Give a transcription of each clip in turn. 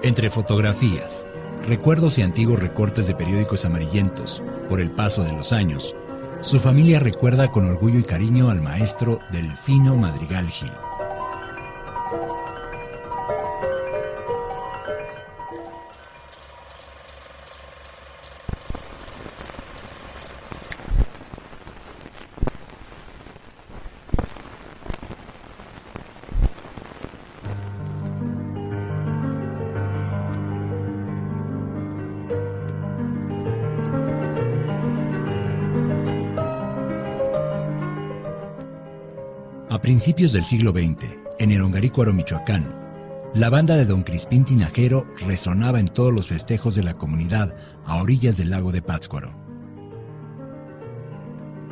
Entre fotografías, recuerdos y antiguos recortes de periódicos amarillentos, por el paso de los años, su familia recuerda con orgullo y cariño al maestro Delfino Madrigal Gil. A principios del siglo XX, en Erongarícuaro, Michoacán, la banda de Don Crispín Tinajero resonaba en todos los festejos de la comunidad a orillas del lago de Pátzcuaro.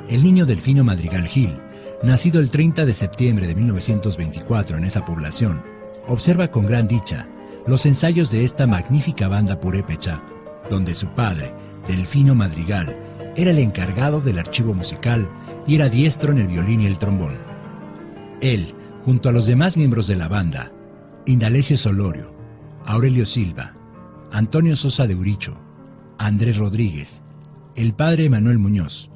El niño Delfino Madrigal Gil, nacido el 30 de septiembre de 1924 en esa población, observa con gran dicha los ensayos de esta magnífica banda purépecha, donde su padre, Delfino Madrigal, era el encargado del archivo musical y era diestro en el violín y el trombón. Él, junto a los demás miembros de la banda, Indalecio Solorio, Aurelio Silva, Antonio Sosa de Uricho, Andrés Rodríguez, el padre Manuel Muñoz,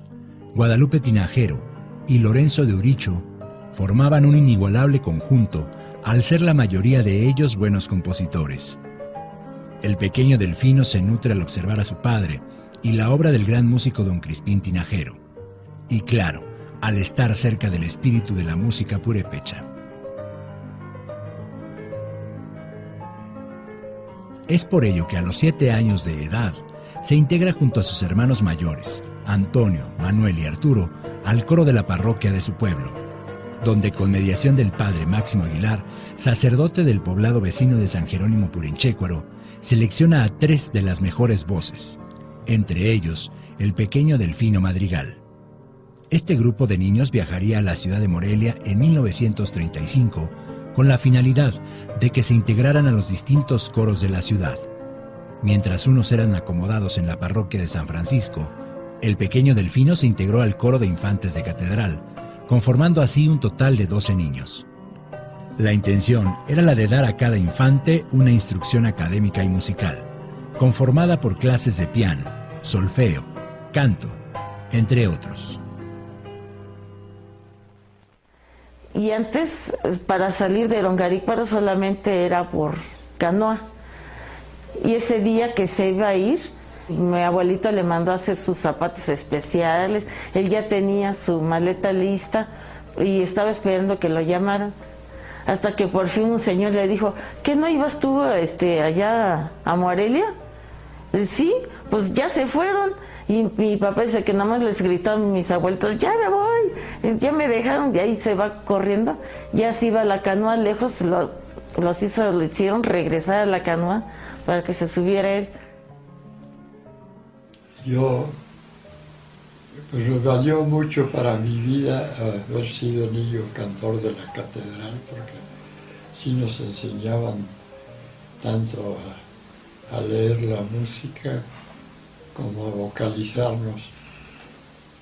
Guadalupe Tinajero y Lorenzo de Uricho, formaban un inigualable conjunto al ser la mayoría de ellos buenos compositores. El pequeño Delfino se nutre al observar a su padre y la obra del gran músico Don Crispín Tinajero. Y claro, al estar cerca del espíritu de la música purépecha. Es por ello que a los 7 años de edad se integra junto a sus hermanos mayores, Antonio, Manuel y Arturo, al coro de la parroquia de su pueblo, donde con mediación del padre Máximo Aguilar, sacerdote del poblado vecino de San Jerónimo Purinchecuaro, selecciona a 3 de las mejores voces, entre ellos el pequeño Delfino Madrigal. Este grupo de niños viajaría a la ciudad de Morelia en 1935 con la finalidad de que se integraran a los distintos coros de la ciudad. Mientras unos eran acomodados en la parroquia de San Francisco, el pequeño Delfino se integró al coro de infantes de catedral, conformando así un total de 12 niños. La intención era la de dar a cada infante una instrucción académica y musical, conformada por clases de piano, solfeo, canto, entre otros. Y antes, para salir de Erongarícuaro solamente era por canoa. Y ese día que se iba a ir, mi abuelito le mandó a hacer sus zapatos especiales. Él ya tenía su maleta lista y estaba esperando que lo llamaran. Hasta que por fin un señor le dijo, ¿qué no ibas tú allá a Morelia? Sí, pues ya se fueron. Y mi papá dice que nada más les gritaron mis abuelitos, ya me voy, ya me dejaron, de ahí se va corriendo. Ya se iba la canoa lejos, le hicieron regresar a la canoa para que se subiera él. Pues valió mucho para mi vida haber sido niño cantor de la catedral, porque sí nos enseñaban tanto a leer la música como a vocalizarnos.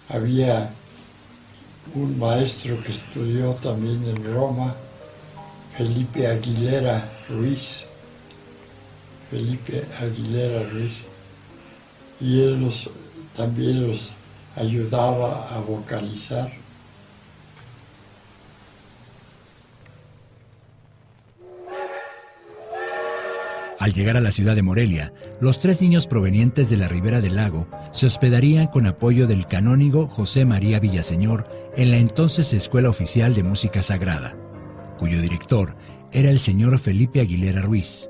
Había un maestro que estudió también en Roma, Felipe Aguilera Ruiz, y él también los ayudaba a vocalizar. Al llegar a la ciudad de Morelia, los 3 niños provenientes de la ribera del lago se hospedarían con apoyo del canónigo José María Villaseñor en la entonces Escuela Oficial de Música Sagrada, cuyo director era el señor Felipe Aguilera Ruiz,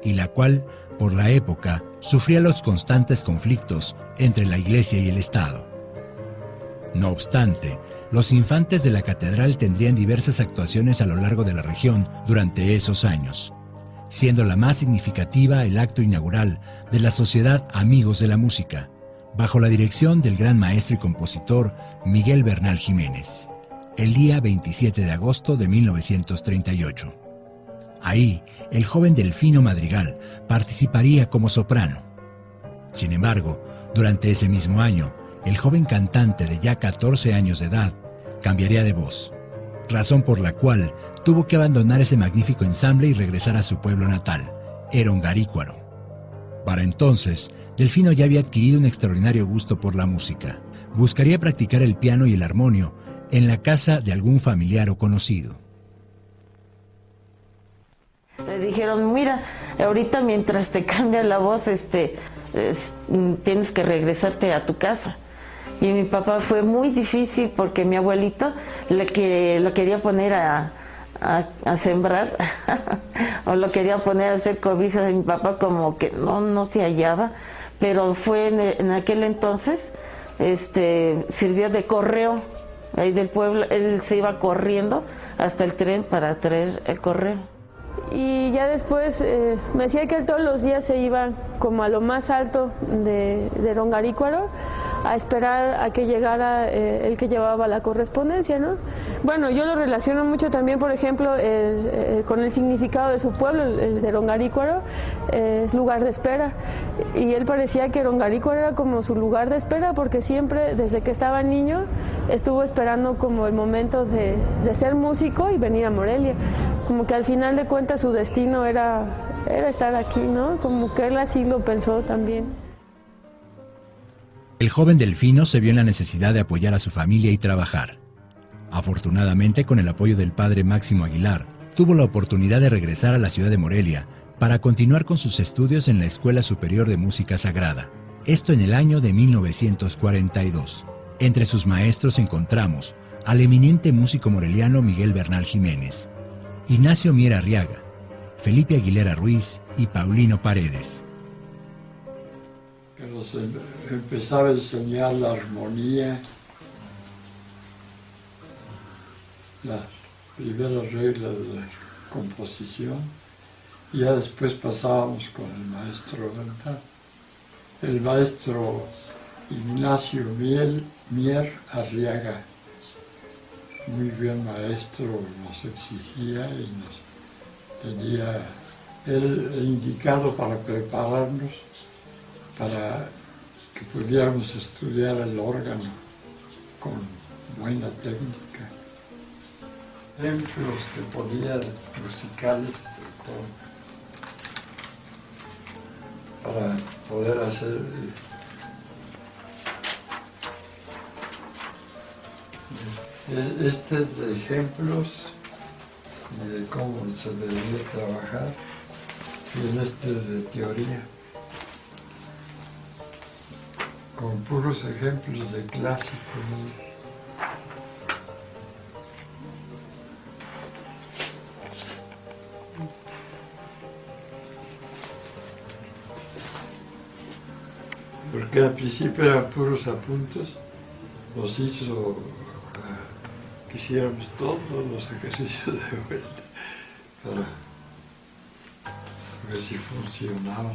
y la cual, por la época, sufría los constantes conflictos entre la Iglesia y el Estado. No obstante, los infantes de la catedral tendrían diversas actuaciones a lo largo de la región durante esos años, siendo la más significativa el acto inaugural de la Sociedad Amigos de la Música, bajo la dirección del gran maestro y compositor Miguel Bernal Jiménez, el día 27 de agosto de 1938. Ahí, el joven Delfino Madrigal participaría como soprano. Sin embargo, durante ese mismo año, el joven cantante de ya 14 años de edad cambiaría de voz, razón por la cual tuvo que abandonar ese magnífico ensamble y regresar a su pueblo natal, Erongarícuaro. Para entonces, Delfino ya había adquirido un extraordinario gusto por la música. Buscaría practicar el piano y el armonio en la casa de algún familiar o conocido. Le dijeron, mira, ahorita mientras te cambia la voz, tienes que regresarte a tu casa. Y mi papá fue muy difícil porque mi abuelito lo quería poner a sembrar o lo quería poner a hacer cobijas, y mi papá como que no se hallaba, pero fue en aquel entonces, sirvió de correo ahí del pueblo. Él se iba corriendo hasta el tren para traer el correo. Y ya después me decía que él todos los días se iba como a lo más alto de Erongarícuaro a esperar a que llegara el que llevaba la correspondencia, ¿no? Bueno, yo lo relaciono mucho también, por ejemplo, con el significado de su pueblo, el de Erongarícuaro, es lugar de espera. Y él parecía que Erongarícuaro era como su lugar de espera, porque siempre, desde que estaba niño, estuvo esperando como el momento de ser músico y venir a Morelia. Como que al final de cuentas su destino era estar aquí, ¿no? Como que él así lo pensó también. El joven Delfino se vio en la necesidad de apoyar a su familia y trabajar. Afortunadamente, con el apoyo del padre Máximo Aguilar, tuvo la oportunidad de regresar a la ciudad de Morelia para continuar con sus estudios en la Escuela Superior de Música Sagrada. Esto en el año de 1942. Entre sus maestros encontramos al eminente músico moreliano Miguel Bernal Jiménez, Ignacio Mier Arriaga, Felipe Aguilera Ruiz y Paulino Paredes. Que nos empezaba a enseñar la armonía, las primeras reglas de la composición, y ya después pasábamos con el maestro Bernal. El maestro Ignacio Mier Arriaga, muy bien maestro, nos exigía y nos tenía él indicado para prepararnos para que pudiéramos estudiar el órgano con buena técnica. Ejemplos que ponía musicales para poder hacer este es de ejemplos y de cómo se debería trabajar, y este es de teoría, con puros ejemplos de clásicos. Porque al principio eran puros apuntes, nos hizo que hiciéramos todos los ejercicios de vuelta para ver si funcionaban.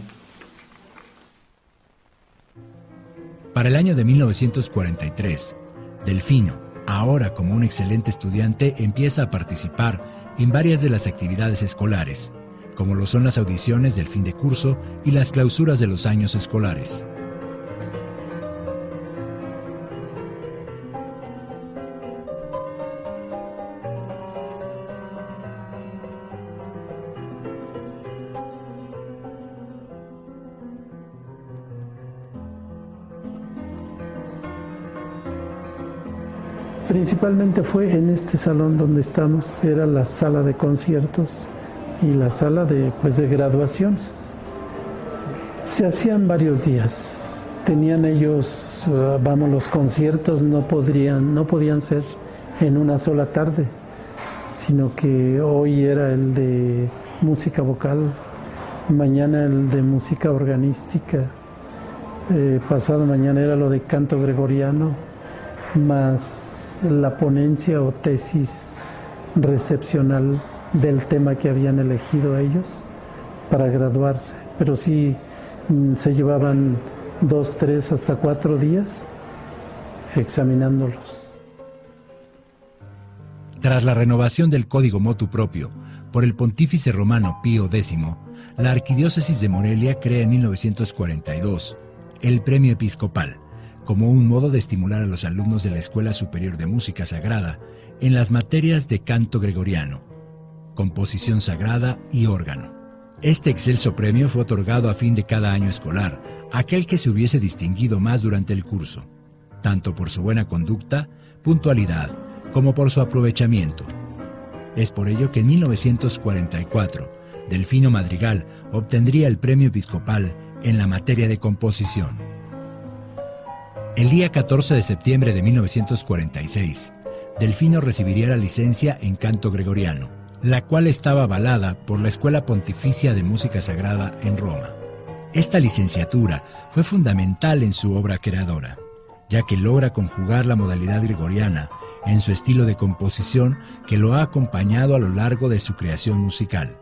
Para el año de 1943, Delfino, ahora como un excelente estudiante, empieza a participar en varias de las actividades escolares, como lo son las audiciones del fin de curso y las clausuras de los años escolares. Principalmente fue en este salón donde estamos, era la sala de conciertos y la sala de graduaciones. Se hacían varios días, tenían ellos, los conciertos no podían ser en una sola tarde, sino que hoy era el de música vocal, mañana el de música organística, pasado mañana era lo de canto gregoriano, más la ponencia o tesis recepcional del tema que habían elegido ellos para graduarse. Pero sí se llevaban 2, 3, hasta 4 días examinándolos. Tras la renovación del Código Motu Propio por el pontífice romano Pío X, la Arquidiócesis de Morelia crea en 1942 el Premio Episcopal, como un modo de estimular a los alumnos de la Escuela Superior de Música Sagrada en las materias de canto gregoriano, composición sagrada y órgano. Este excelso premio fue otorgado a fin de cada año escolar a aquel que se hubiese distinguido más durante el curso, tanto por su buena conducta, puntualidad, como por su aprovechamiento. Es por ello que en 1944, Delfino Madrigal obtendría el premio episcopal en la materia de composición. El día 14 de septiembre de 1946, Delfino recibiría la licencia en canto gregoriano, la cual estaba avalada por la Escuela Pontificia de Música Sagrada en Roma. Esta licenciatura fue fundamental en su obra creadora, ya que logra conjugar la modalidad gregoriana en su estilo de composición que lo ha acompañado a lo largo de su creación musical,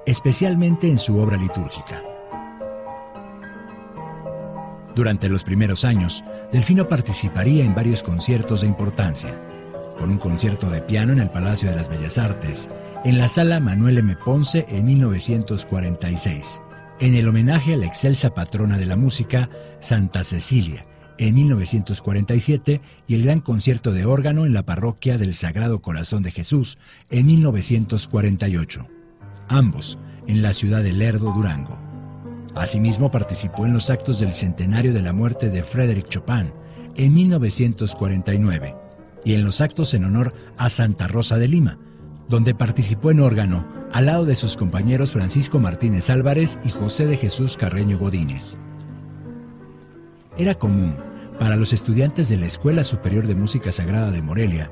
especialmente en su obra litúrgica. Durante los primeros años, Delfino participaría en varios conciertos de importancia, con un concierto de piano en el Palacio de las Bellas Artes, en la Sala Manuel M. Ponce en 1946, en el homenaje a la excelsa patrona de la música, Santa Cecilia, en 1947, y el gran concierto de órgano en la Parroquia del Sagrado Corazón de Jesús en 1948, ambos en la ciudad de Lerdo, Durango. Asimismo, participó en los actos del centenario de la muerte de Frédéric Chopin en 1949 y en los actos en honor a Santa Rosa de Lima, donde participó en órgano al lado de sus compañeros Francisco Martínez Álvarez y José de Jesús Carreño Godínez. Era común para los estudiantes de la Escuela Superior de Música Sagrada de Morelia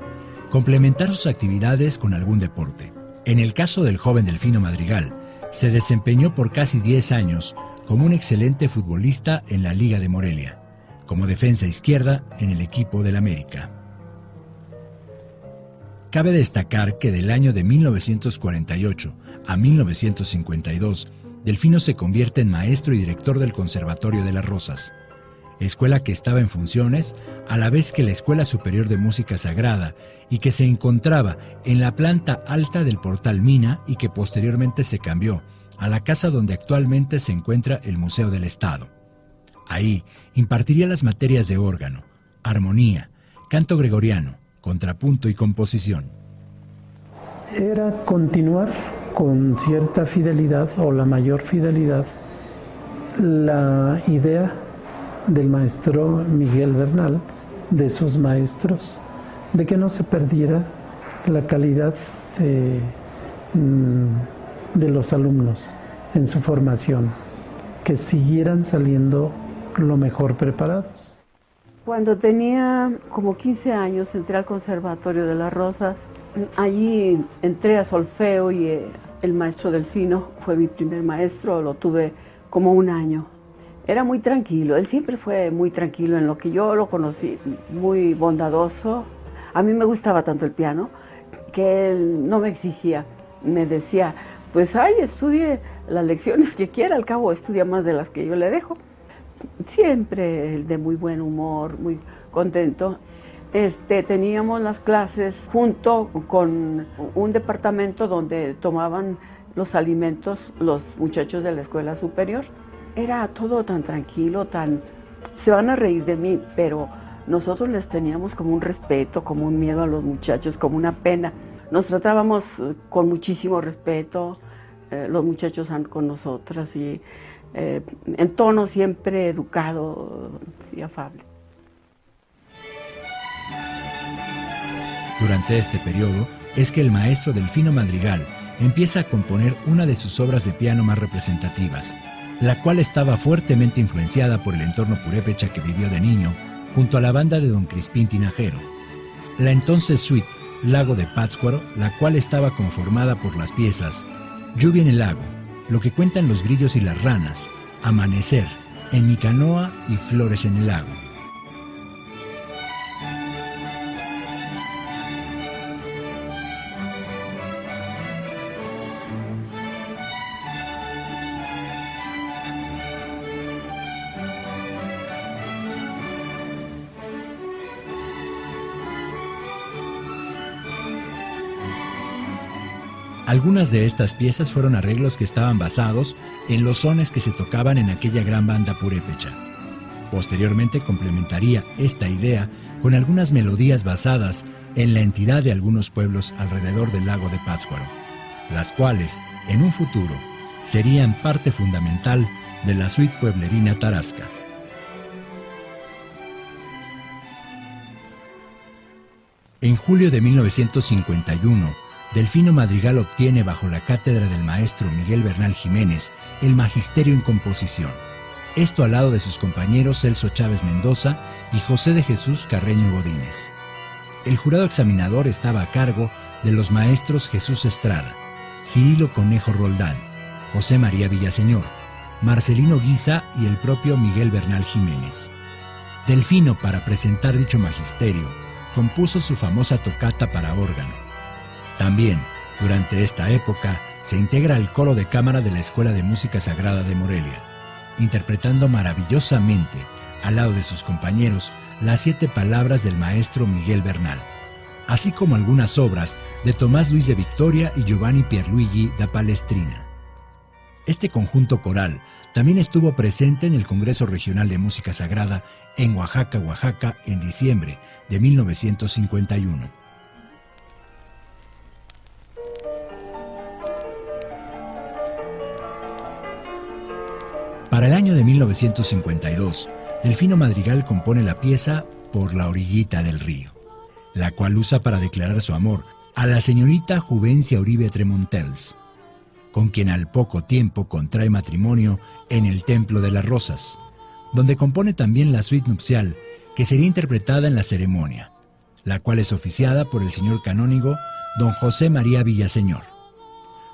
complementar sus actividades con algún deporte. En el caso del joven Delfino Madrigal, se desempeñó por casi 10 años como un excelente futbolista en la Liga de Morelia, como defensa izquierda en el equipo del América. Cabe destacar que del año de 1948 a 1952, Delfino se convierte en maestro y director del Conservatorio de las Rosas, escuela que estaba en funciones a la vez que la Escuela Superior de Música Sagrada y que se encontraba en la planta alta del Portal Mina y que posteriormente se cambió a la casa donde actualmente se encuentra el Museo del Estado. Ahí impartiría las materias de órgano, armonía, canto gregoriano, contrapunto y composición. Era continuar con cierta fidelidad o la mayor fidelidad la idea del maestro Miguel Bernal, de sus maestros, de que no se perdiera la calidad de los alumnos en su formación, que siguieran saliendo lo mejor preparados. Cuando tenía como 15 años entré al Conservatorio de las Rosas. Allí entré a solfeo y el maestro Delfino fue mi primer maestro, lo tuve como un año. Era muy tranquilo, él siempre fue muy tranquilo en lo que yo lo conocí, muy bondadoso. A mí me gustaba tanto el piano que él no me exigía, me decía, pues estudie las lecciones que quiera, al cabo estudia más de las que yo le dejo. Siempre de muy buen humor, muy contento. Teníamos las clases junto con un departamento donde tomaban los alimentos los muchachos de la escuela superior. Era todo tan tranquilo, se van a reír de mí, pero nosotros les teníamos como un respeto, como un miedo a los muchachos, como una pena. Nos tratábamos con muchísimo respeto, los muchachos con nosotras, y en tono siempre educado y afable. Durante este periodo es que el maestro Delfino Madrigal empieza a componer una de sus obras de piano más representativas, la cual estaba fuertemente influenciada por el entorno purépecha que vivió de niño junto a la banda de don Crispín Tinajero. La entonces suite Lago de Pátzcuaro, la cual estaba conformada por las piezas Lluvia en el lago, Lo que cuentan los grillos y las ranas, Amanecer, En mi canoa y Flores en el lago. Algunas de estas piezas fueron arreglos que estaban basados en los sones que se tocaban en aquella gran banda purépecha. Posteriormente complementaría esta idea con algunas melodías basadas en la entidad de algunos pueblos alrededor del lago de Pátzcuaro, las cuales, en un futuro, serían parte fundamental de la suite pueblerina Tarasca. En julio de 1951, Delfino Madrigal obtiene bajo la cátedra del maestro Miguel Bernal Jiménez el magisterio en composición. Esto al lado de sus compañeros Celso Chávez Mendoza y José de Jesús Carreño Godínez. El jurado examinador estaba a cargo de los maestros Jesús Estrada, Cirilo Conejo Roldán, José María Villaseñor, Marcelino Guiza y el propio Miguel Bernal Jiménez. Delfino, para presentar dicho magisterio, compuso su famosa tocata para órgano. También, durante esta época, se integra al coro de cámara de la Escuela de Música Sagrada de Morelia, interpretando maravillosamente, al lado de sus compañeros, las 7 palabras del maestro Miguel Bernal, así como algunas obras de Tomás Luis de Victoria y Giovanni Pierluigi da Palestrina. Este conjunto coral también estuvo presente en el Congreso Regional de Música Sagrada en Oaxaca, Oaxaca, en diciembre de 1951. Para el año de 1952, Delfino Madrigal compone la pieza Por la orillita del río, la cual usa para declarar su amor a la señorita Juvencia Uribe Tremontels, con quien al poco tiempo contrae matrimonio en el Templo de las Rosas, donde compone también la suite nupcial que sería interpretada en la ceremonia, la cual es oficiada por el señor canónigo don José María Villaseñor.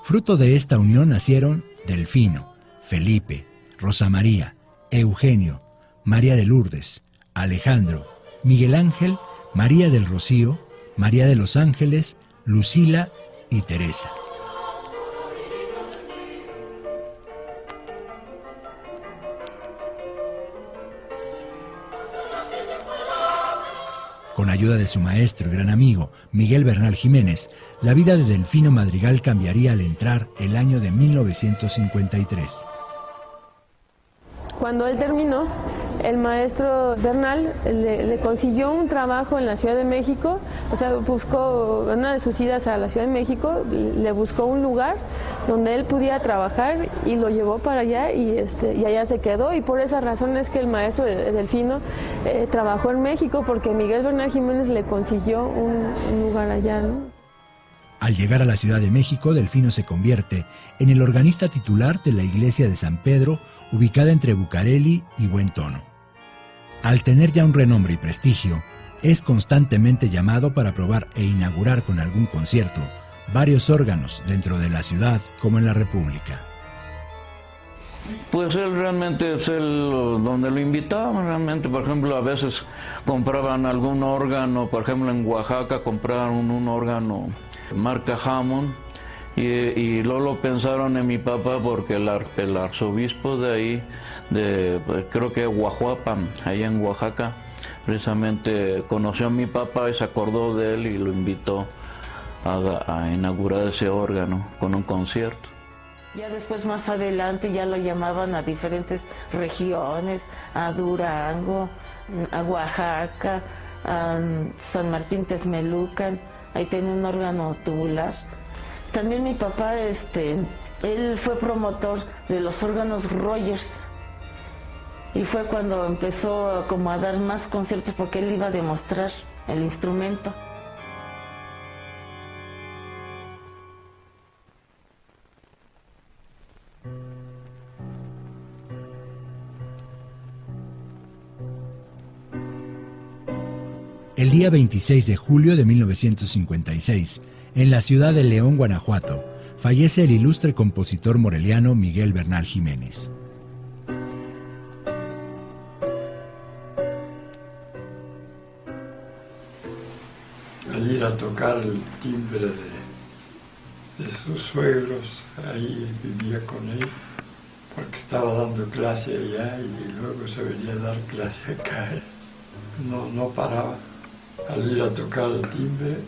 Fruto de esta unión nacieron Delfino, Felipe, Rosa María, Eugenio, María de Lourdes, Alejandro, Miguel Ángel, María del Rocío, María de los Ángeles, Lucila y Teresa. Con ayuda de su maestro y gran amigo, Miguel Bernal Jiménez, la vida de Delfino Madrigal cambiaría al entrar el año de 1953. Cuando él terminó, el maestro Bernal le consiguió un trabajo en la Ciudad de México, o sea, buscó, en una de sus idas a la Ciudad de México, le buscó un lugar donde él pudiera trabajar y lo llevó para allá y allá se quedó, y por esa razón es que el maestro Delfino trabajó en México, porque Miguel Bernal Jiménez le consiguió un lugar allá, ¿no? Al llegar a la Ciudad de México, Delfino se convierte en el organista titular de la iglesia de San Pedro, ubicada entre Bucareli y Buen Tono. Al tener ya un renombre y prestigio, es constantemente llamado para probar e inaugurar con algún concierto varios órganos dentro de la ciudad como en la República. Pues él realmente es donde lo invitaban, realmente, por ejemplo, a veces compraban algún órgano, por ejemplo en Oaxaca compraron un órgano marca Hammond, y luego lo pensaron en mi papá porque el arzobispo de ahí, creo que Guajuapan, allá en Oaxaca, precisamente conoció a mi papá y se acordó de él y lo invitó a inaugurar ese órgano con un concierto. Ya después, más adelante, ya lo llamaban a diferentes regiones, a Durango, a Oaxaca, a San Martín Texmelucan, ahí tenía un órgano tubular. También mi papá, él fue promotor de los órganos Rogers, y fue cuando empezó como a dar más conciertos, porque él iba a demostrar el instrumento. El día 26 de julio de 1956, en la ciudad de León, Guanajuato, fallece el ilustre compositor moreliano Miguel Bernal Jiménez. Al ir a tocar el timbre de sus suegros, ahí vivía con él, porque estaba dando clase allá y luego se venía a dar clase acá. No paraba. Al ir a tocar el timbre,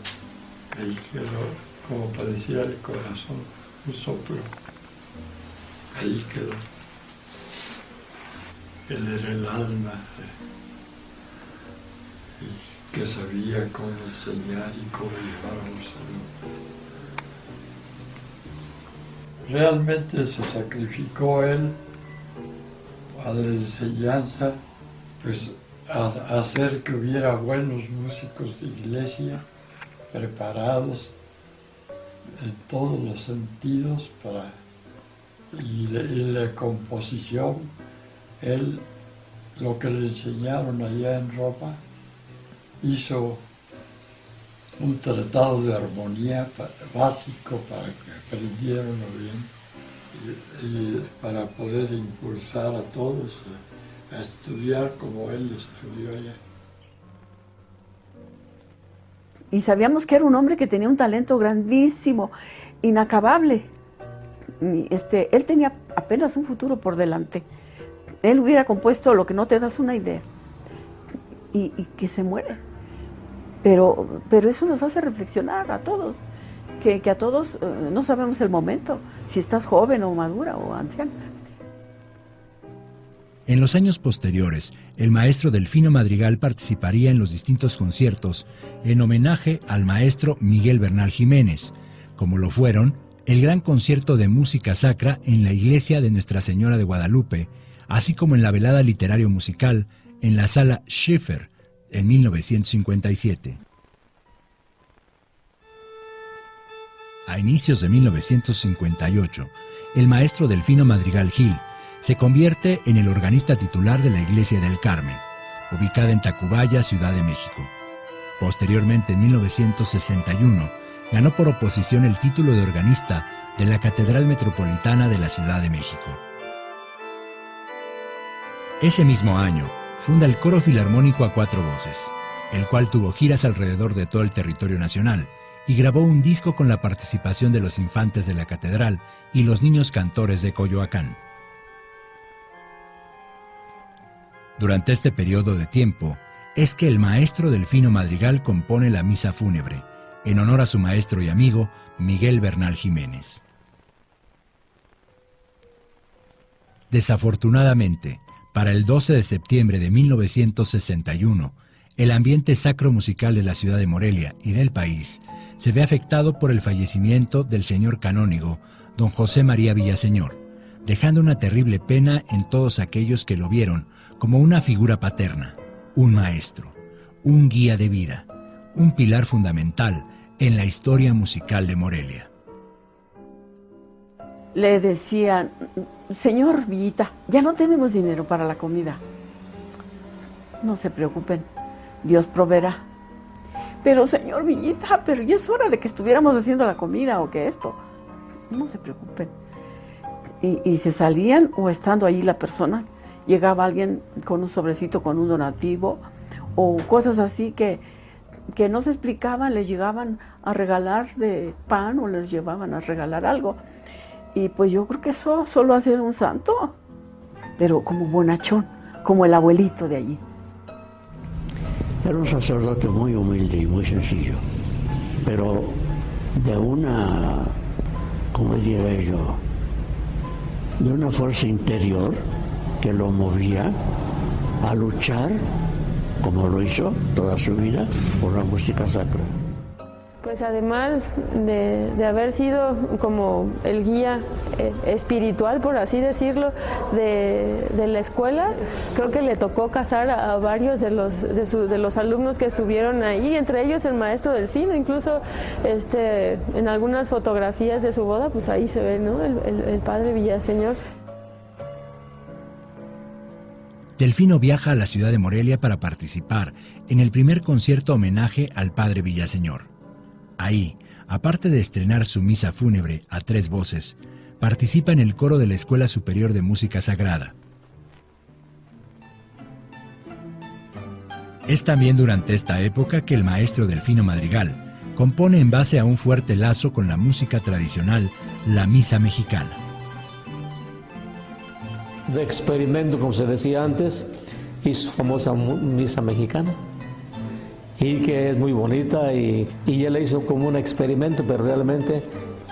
ahí quedó, como padecía el corazón, un soplo. Ahí quedó. Él era el alma, y que sabía cómo enseñar y cómo llevar a los alumnos. realmente se sacrificó él a la enseñanza, pues a hacer que hubiera buenos músicos de iglesia preparados en todos los sentidos y la composición. Él, lo que le enseñaron allá en Roma, hizo un tratado de armonía básico para que aprendieran bien y para poder impulsar a todos a estudiar como él estudió allá. Y sabíamos que era un hombre que tenía un talento grandísimo, inacabable. Él tenía apenas un futuro por delante. Él hubiera compuesto lo que no te das una idea. Y que se muere. Pero eso nos hace reflexionar a todos, que a todos no sabemos el momento, si estás joven o madura o anciana. En los años posteriores, el maestro Delfino Madrigal participaría en los distintos conciertos en homenaje al maestro Miguel Bernal Jiménez, como lo fueron el gran concierto de música sacra en la iglesia de Nuestra Señora de Guadalupe, así como en la velada literario-musical en la sala Schiffer en 1957. A inicios de 1958, el maestro Delfino Madrigal Gil se convierte en el organista titular de la Iglesia del Carmen, ubicada en Tacubaya, Ciudad de México. Posteriormente, en 1961, ganó por oposición el título de organista de la Catedral Metropolitana de la Ciudad de México. Ese mismo año, funda el Coro Filarmónico a Cuatro Voces, el cual tuvo giras alrededor de todo el territorio nacional y grabó un disco con la participación de los infantes de la Catedral y los niños cantores de Coyoacán. Durante este periodo de tiempo, es que el maestro Delfino Madrigal compone la misa fúnebre, en honor a su maestro y amigo Miguel Bernal Jiménez. Desafortunadamente, para el 12 de septiembre de 1961, el ambiente sacro musical de la ciudad de Morelia y del país se ve afectado por el fallecimiento del señor canónigo, don José María Villaseñor, dejando una terrible pena en todos aquellos que lo vieron como una figura paterna, un maestro, un guía de vida, un pilar fundamental en la historia musical de Morelia. Le decían, señor Villita, ya no tenemos dinero para la comida. No se preocupen, Dios proveerá. Pero señor Villita, pero ya es hora de que estuviéramos haciendo la comida o que esto. No se preocupen. Y se salían, o estando ahí la persona, llegaba alguien con un sobrecito con un donativo o cosas así que no se explicaban, les llegaban a regalar de pan o les llevaban a regalar algo. Y pues yo creo que eso solo hace un santo, pero como bonachón, como el abuelito de allí. Era un sacerdote muy humilde y muy sencillo, pero de una, ¿cómo diré yo?, de una fuerza interior que lo movía a luchar, como lo hizo toda su vida, por la música sacra. Pues además de haber sido como el guía espiritual, por así decirlo, de la escuela, creo que le tocó casar a varios de los alumnos que estuvieron ahí, entre ellos el maestro Delfino, incluso en algunas fotografías de su boda, pues ahí se ve, ¿no?, el padre Villaseñor. Delfino viaja a la ciudad de Morelia para participar en el primer concierto homenaje al padre Villaseñor. Ahí, aparte de estrenar su misa fúnebre a 3 voces, participa en el coro de la Escuela Superior de Música Sagrada. Es también durante esta época que el maestro Delfino Madrigal compone en base a un fuerte lazo con la música tradicional, la misa mexicana. De experimento, como se decía antes, hizo su famosa misa mexicana, y que es muy bonita, y él la hizo como un experimento, pero realmente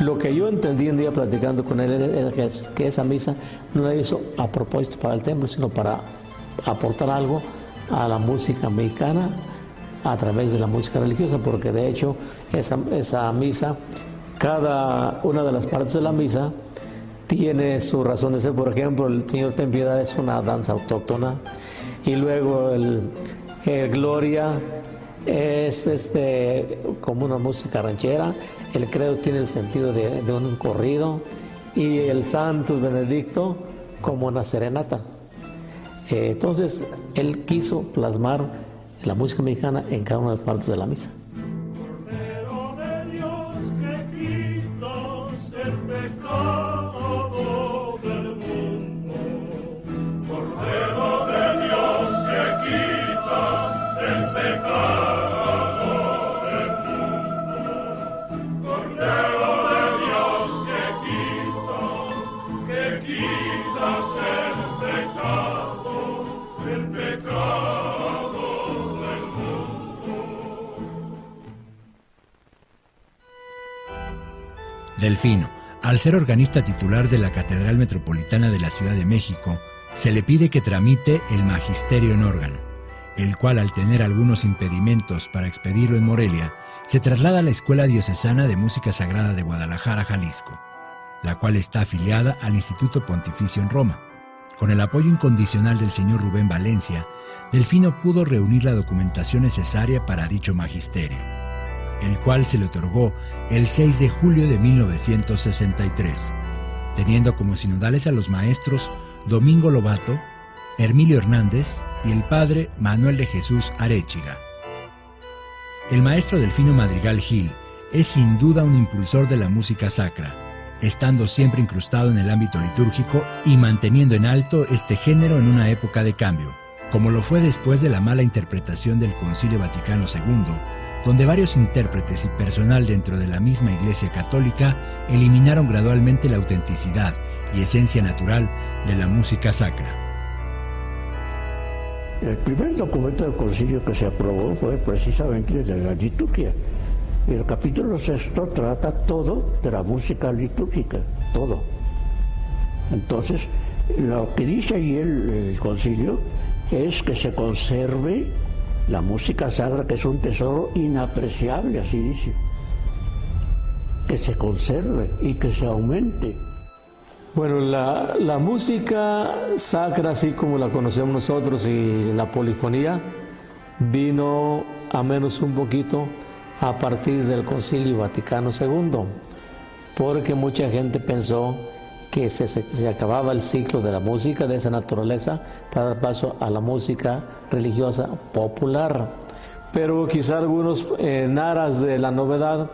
lo que yo entendí un día platicando con él era que esa misa no la hizo a propósito para el templo, sino para aportar algo a la música mexicana a través de la música religiosa, porque de hecho esa misa, cada una de las partes de la misa tiene su razón de ser. Por ejemplo, el Señor ten piedad es una danza autóctona, y luego el Gloria es como una música ranchera, el credo tiene el sentido de un corrido, y el Santos Benedicto como una serenata. Entonces él quiso plasmar la música mexicana en cada una de las partes de la misa. Delfino, al ser organista titular de la Catedral Metropolitana de la Ciudad de México, se le pide que tramite el magisterio en órgano, el cual, al tener algunos impedimentos para expedirlo en Morelia, se traslada a la Escuela Diocesana de Música Sagrada de Guadalajara, Jalisco, la cual está afiliada al Instituto Pontificio en Roma. Con el apoyo incondicional del señor Rubén Valencia, Delfino pudo reunir la documentación necesaria para dicho magisterio, el cual se le otorgó el 6 de julio de 1963, teniendo como sinodales a los maestros Domingo Lobato, Hermilio Hernández y el padre Manuel de Jesús Arechiga. El maestro Delfino Madrigal Gil es sin duda un impulsor de la música sacra, estando siempre incrustado en el ámbito litúrgico y manteniendo en alto este género en una época de cambio, como lo fue después de la mala interpretación del Concilio Vaticano II, donde varios intérpretes y personal dentro de la misma Iglesia Católica eliminaron gradualmente la autenticidad y esencia natural de la música sacra. El primer documento del concilio que se aprobó fue precisamente de la liturgia. Y el capítulo 6 trata todo de la música litúrgica, todo. Entonces, lo que dice ahí el concilio es que se conserve la música sacra, que es un tesoro inapreciable, así dice. Que se conserve y que se aumente. Bueno, la música sacra, así como la conocemos nosotros, y la polifonía, vino a menos un poquito a partir del Concilio Vaticano II, porque mucha gente pensó que se acababa el ciclo de la música de esa naturaleza para dar paso a la música religiosa popular. Pero quizá algunos, en aras de la novedad,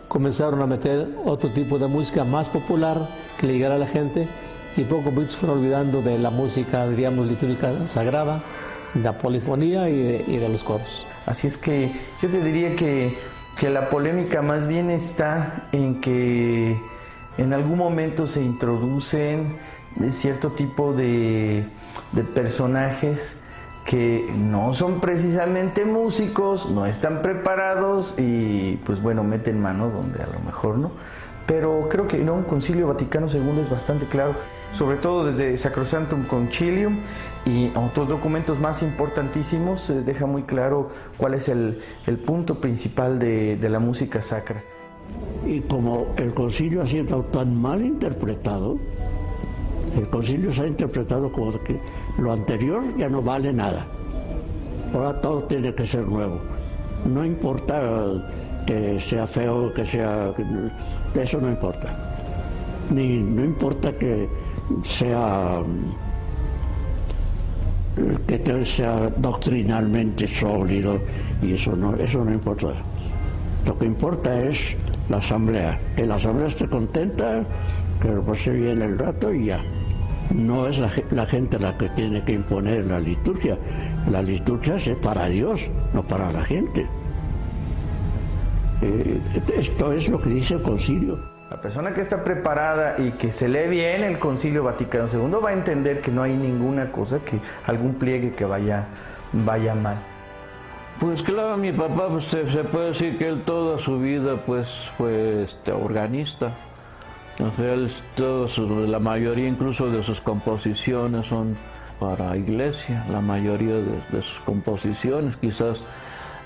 comenzaron a meter otro tipo de música más popular que le llegara a la gente, y poco a poco se fueron olvidando de la música, diríamos, litúrgica sagrada, de la polifonía y de los coros. Así es que yo te diría que la polémica más bien está en que en algún momento se introducen cierto tipo de personajes que no son precisamente músicos, no están preparados y pues bueno, meten mano donde a lo mejor no. Pero creo que no, un Concilio Vaticano II es bastante claro, sobre todo desde Sacrosanctum Concilium y otros documentos más importantísimos, deja muy claro cuál es el punto principal de la música sacra. Y como el concilio ha sido tan mal interpretado, el concilio se ha interpretado como que lo anterior ya no vale nada. Ahora todo tiene que ser nuevo. No importa que sea feo, que sea... Eso no importa. No importa que sea doctrinalmente sólido, y eso no importa. Lo que importa es la asamblea, que la asamblea esté contenta, que lo pase bien el rato y ya. No es la gente la que tiene que imponer la liturgia. La liturgia es para Dios, no para la gente. Esto es lo que dice el concilio. La persona que está preparada y que se lee bien el Concilio Vaticano II va a entender que no hay ninguna cosa, que algún pliegue que vaya mal. Pues claro, mi papá, pues, se puede decir que él toda su vida pues fue organista. O sea, la mayoría incluso de sus composiciones son para iglesia, la mayoría de sus composiciones. Quizás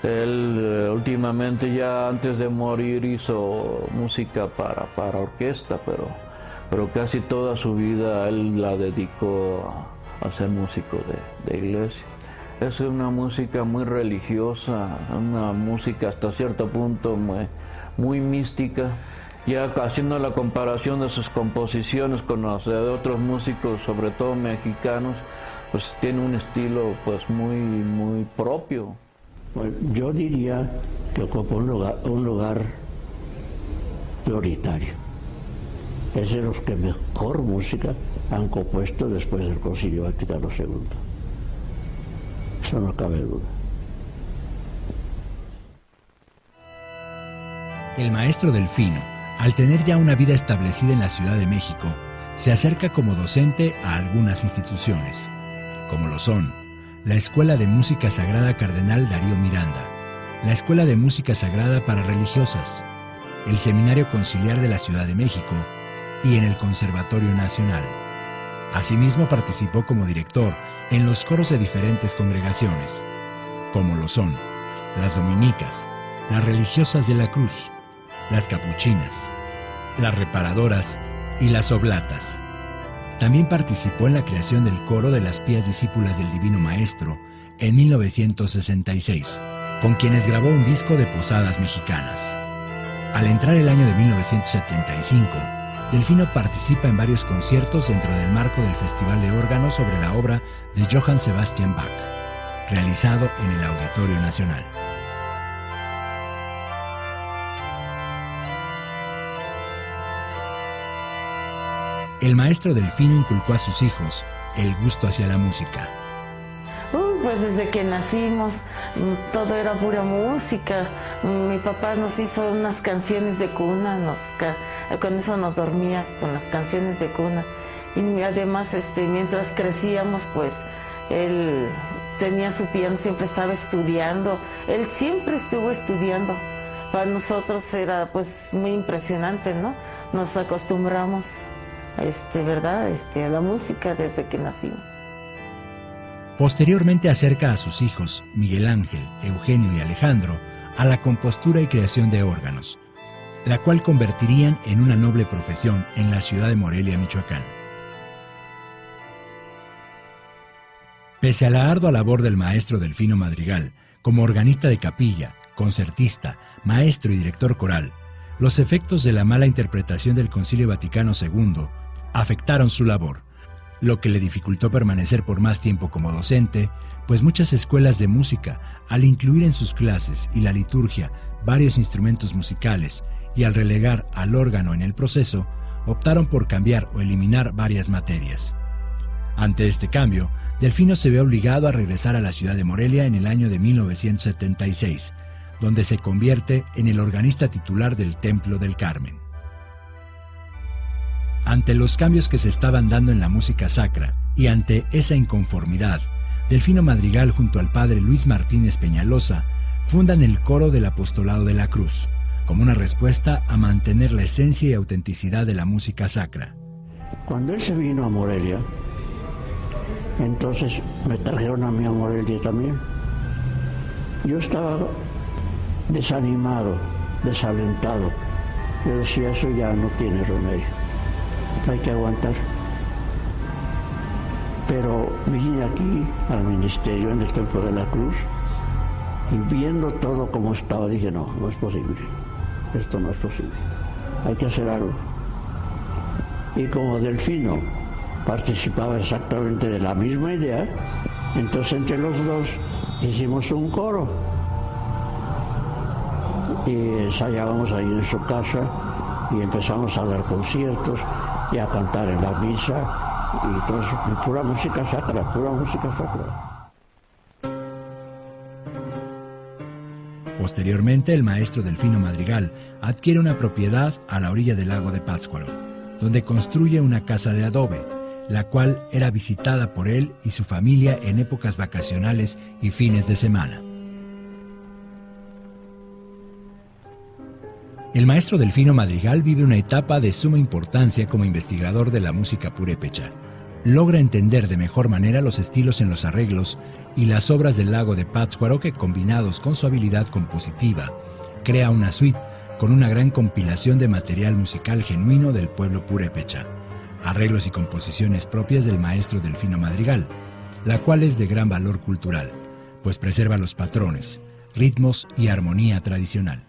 él últimamente, ya antes de morir, hizo música para orquesta, pero pero casi toda su vida él la dedicó a ser músico de iglesia. Es una música muy religiosa, una música hasta cierto punto muy mística. Ya haciendo la comparación de sus composiciones con las de otros músicos, sobre todo mexicanos, pues tiene un estilo pues muy propio. Bueno, yo diría que ocupa un lugar prioritario. Es de los que mejor música han compuesto después del Concilio Vaticano II. Eso no cabe duda. El maestro Delfino, al tener ya una vida establecida en la Ciudad de México, se acerca como docente a algunas instituciones, como lo son la Escuela de Música Sagrada Cardenal Darío Miranda, la Escuela de Música Sagrada para Religiosas, el Seminario Conciliar de la Ciudad de México y en el Conservatorio Nacional. Asimismo participó como director en los coros de diferentes congregaciones, como lo son las Dominicas, las Religiosas de la Cruz, las Capuchinas, las Reparadoras y las Oblatas. También participó en la creación del coro de las Pías Discípulas del Divino Maestro en 1966, con quienes grabó un disco de posadas mexicanas. Al entrar el año de 1975, Delfino participa en varios conciertos dentro del marco del Festival de Órgano sobre la obra de Johann Sebastian Bach, realizado en el Auditorio Nacional. El maestro Delfino inculcó a sus hijos el gusto hacia la música. Pues desde que nacimos todo era pura música. Mi papá nos hizo unas canciones de cuna, con eso nos dormía, con las canciones de cuna. Y además mientras crecíamos, pues él tenía su piano, siempre estaba estudiando. Él siempre estuvo estudiando. Para nosotros era pues muy impresionante, ¿no? Nos acostumbramos ¿verdad? A la música desde que nacimos. Posteriormente acerca a sus hijos, Miguel Ángel, Eugenio y Alejandro, a la compostura y creación de órganos, la cual convertirían en una noble profesión en la ciudad de Morelia, Michoacán. Pese a la ardua labor del maestro Delfino Madrigal, como organista de capilla, concertista, maestro y director coral, los efectos de la mala interpretación del Concilio Vaticano II afectaron su labor, lo que le dificultó permanecer por más tiempo como docente, pues muchas escuelas de música, al incluir en sus clases y la liturgia varios instrumentos musicales y al relegar al órgano en el proceso, optaron por cambiar o eliminar varias materias. Ante este cambio, Delfino se ve obligado a regresar a la ciudad de Morelia en el año de 1976, donde se convierte en el organista titular del Templo del Carmen. Ante los cambios que se estaban dando en la música sacra y ante esa inconformidad, Delfino Madrigal junto al padre Luis Martínez Peñalosa fundan el Coro del Apostolado de la Cruz, como una respuesta a mantener la esencia y autenticidad de la música sacra. Cuando él se vino a Morelia, entonces me trajeron a mí a Morelia también. Yo estaba desanimado, desalentado. Yo decía, eso ya no tiene remedio, hay que aguantar. Pero vine aquí al ministerio en el Templo de la Cruz y viendo todo como estaba dije, no es posible, esto no es posible, hay que hacer algo. Y como Delfino participaba exactamente de la misma idea, entonces entre los dos hicimos un coro y ensayábamos ahí en su casa y empezamos a dar conciertos y a cantar en la misa y todo eso, pura música sacra, pura música sacra. Posteriormente, el maestro Delfino Madrigal adquiere una propiedad a la orilla del lago de Pátzcuaro, donde construye una casa de adobe, la cual era visitada por él y su familia en épocas vacacionales y fines de semana. El maestro Delfino Madrigal vive una etapa de suma importancia como investigador de la música purépecha. Logra entender de mejor manera los estilos en los arreglos y las obras del lago de Pátzcuaro que, combinados con su habilidad compositiva, crea una suite, con una gran compilación de material musical genuino del pueblo purépecha, arreglos y composiciones propias del maestro Delfino Madrigal, la cual es de gran valor cultural, pues preserva los patrones, ritmos y armonía tradicional.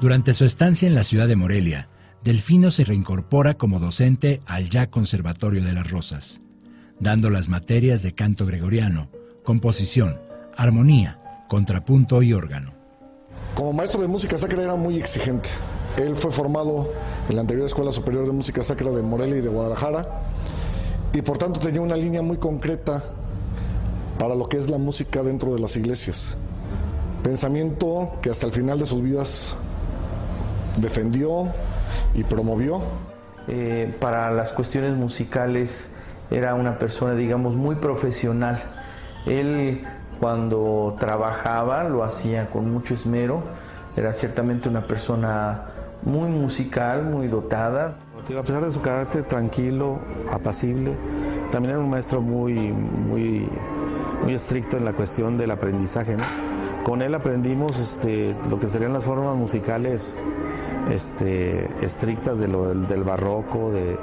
Durante su estancia en la ciudad de Morelia, Delfino se reincorpora como docente al ya Conservatorio de las Rosas, dando las materias de canto gregoriano, composición, armonía, contrapunto y órgano. Como maestro de música sacra era muy exigente. Él fue formado en la anterior Escuela Superior de Música Sacra de Morelia y de Guadalajara, y por tanto tenía una línea muy concreta para lo que es la música dentro de las iglesias. Pensamiento que hasta el final de sus vidas defendió y promovió. Para las cuestiones musicales era una persona, digamos, muy profesional. Él, cuando trabajaba, lo hacía con mucho esmero. Era ciertamente una persona muy musical, muy dotada. A pesar de su carácter tranquilo, apacible, también era un maestro muy estricto en la cuestión del aprendizaje, ¿no? Con él aprendimos lo que serían las formas musicales estrictas del barroco, de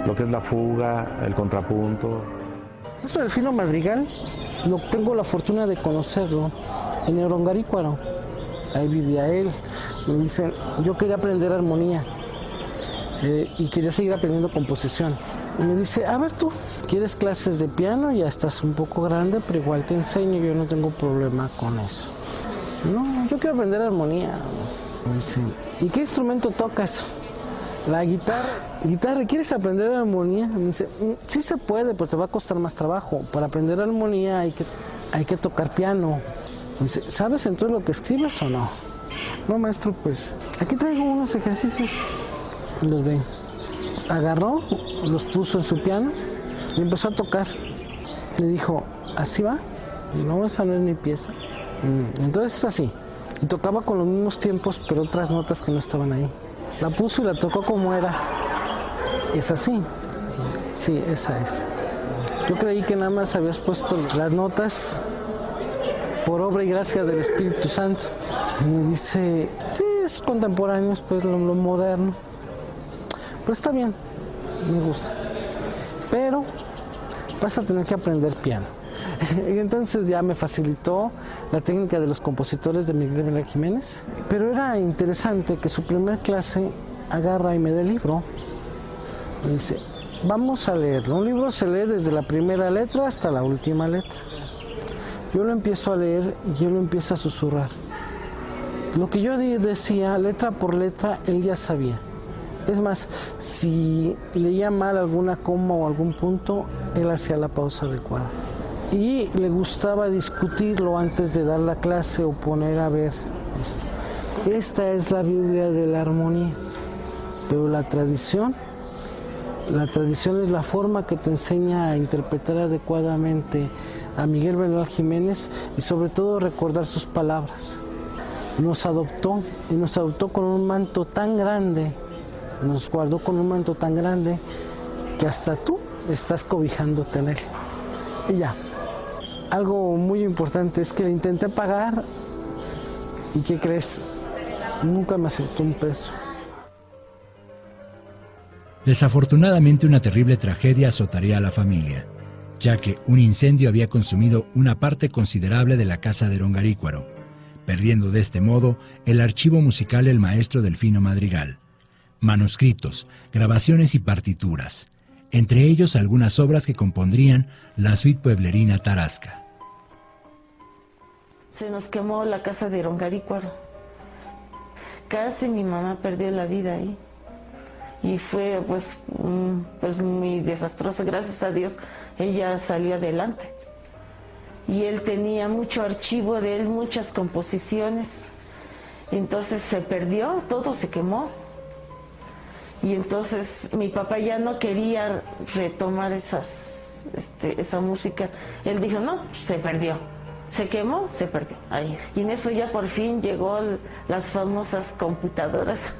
lo que es la fuga, el contrapunto. Maestro Delfino Madrigal, tengo la fortuna de conocerlo en Erongarícuaro. Ahí vivía él. Me dicen, yo quería aprender armonía y quería seguir aprendiendo composición. Y me dice, a ver tú, ¿quieres clases de piano? Ya estás un poco grande, pero igual te enseño, yo no tengo problema con eso. No, yo quiero aprender armonía. Me dice, ¿y qué instrumento tocas? La guitarra. Guitarra, ¿quieres aprender armonía? Me dice, sí se puede, pero te va a costar más trabajo. Para aprender armonía hay que tocar piano. Me dice, ¿sabes entonces lo que escribes o no? No, maestro, pues aquí traigo unos ejercicios. Los ven. Agarró, los puso en su piano y empezó a tocar. Le dijo, ¿así va? Y no, esa no es mi pieza. Entonces es así. Y tocaba con los mismos tiempos, pero otras notas que no estaban ahí. La puso y la tocó como era. ¿Es así? Sí, esa es. Yo creí que nada más habías puesto las notas por obra y gracia del Espíritu Santo. Y me dice, sí, es contemporáneo, pues lo moderno. Pero está bien, me gusta. Pero vas a tener que aprender piano. Y entonces ya me facilitó la técnica de los compositores de Miguel Bernal Jiménez. Pero era interesante que su primer clase agarra y me da el libro. Me dice, vamos a leerlo. Un libro se lee desde la primera letra hasta la última letra. Yo lo empiezo a leer y él lo empieza a susurrar. Lo que yo decía, letra por letra, él ya sabía. Es más, si leía mal alguna coma o algún punto, él hacía la pausa adecuada. Y le gustaba discutirlo antes de dar la clase o poner a ver esto. Esta es la Biblia de la armonía, pero la tradición es la forma que te enseña a interpretar adecuadamente a Miguel Bernal Jiménez y sobre todo recordar sus palabras. Nos adoptó y nos adoptó con un manto tan grande, nos guardó con un manto tan grande que hasta tú estás cobijándote en él. Y ya. Algo muy importante es que le intenté pagar y ¿qué crees? Nunca me aceptó un peso. Desafortunadamente, una terrible tragedia azotaría a la familia, ya que un incendio había consumido una parte considerable de la casa de Erongarícuaro, perdiendo de este modo el archivo musical del maestro Delfino Madrigal, manuscritos, grabaciones y partituras, entre ellos algunas obras que compondrían la suite pueblerina Tarasca. Se nos quemó la casa de Erongarícuaro. Casi mi mamá perdió la vida ahí. Y fue pues muy desastroso. Gracias a Dios ella salió adelante. Y él tenía mucho archivo de él, muchas composiciones. Entonces se perdió, todo se quemó. Y entonces mi papá ya no quería retomar esa música. Él dijo, no, se perdió. Se quemó, se perdió. Ahí. Y en eso ya por fin llegó las famosas computadoras.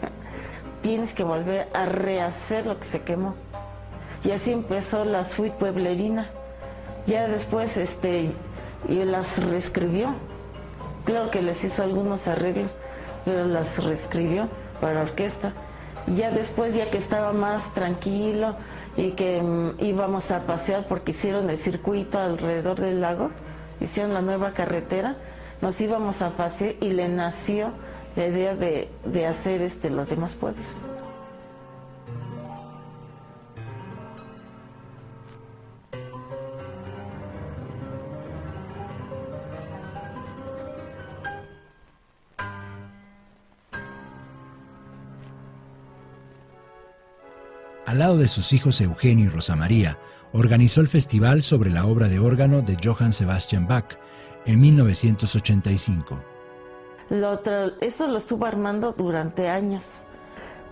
Tienes que volver a rehacer lo que se quemó. Y así empezó la suite pueblerina. Ya después y las reescribió. Claro que les hizo algunos arreglos, pero las reescribió para orquesta. Y ya después, ya que estaba más tranquilo y que íbamos a pasear porque hicieron el circuito alrededor del lago, hicieron la nueva carretera, nos íbamos a pasear y le nació la idea de hacer los demás pueblos. Al lado de sus hijos Eugenio y Rosa María, organizó el festival sobre la obra de órgano de Johann Sebastian Bach en 1985. Eso lo estuvo armando durante años.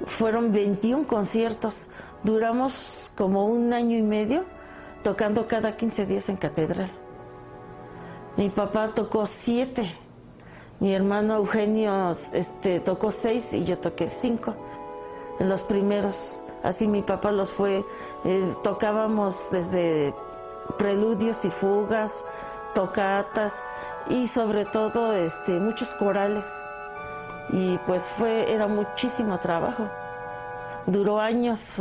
Fueron 21 conciertos. Duramos como 1 año y medio tocando cada 15 días en catedral. Mi papá tocó 7. Mi hermano Eugenio tocó 6 y yo toqué 5. En los primeros. Así mi papá los fue, tocábamos desde preludios y fugas, tocatas y sobre todo muchos corales. Y pues era muchísimo trabajo. Duró años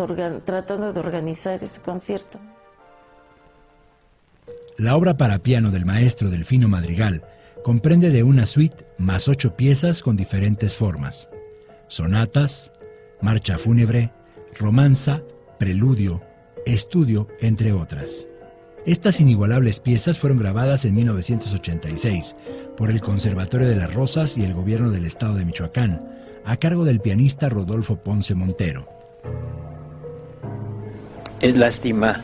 tratando de organizar ese concierto. La obra para piano del maestro Delfino Madrigal comprende de una suite más 8 piezas con diferentes formas: sonatas, marcha fúnebre, romanza, preludio, estudio, entre otras. Estas inigualables piezas fueron grabadas en 1986 por el Conservatorio de las Rosas y el Gobierno del Estado de Michoacán, a cargo del pianista Rodolfo Ponce Montero. Es lástima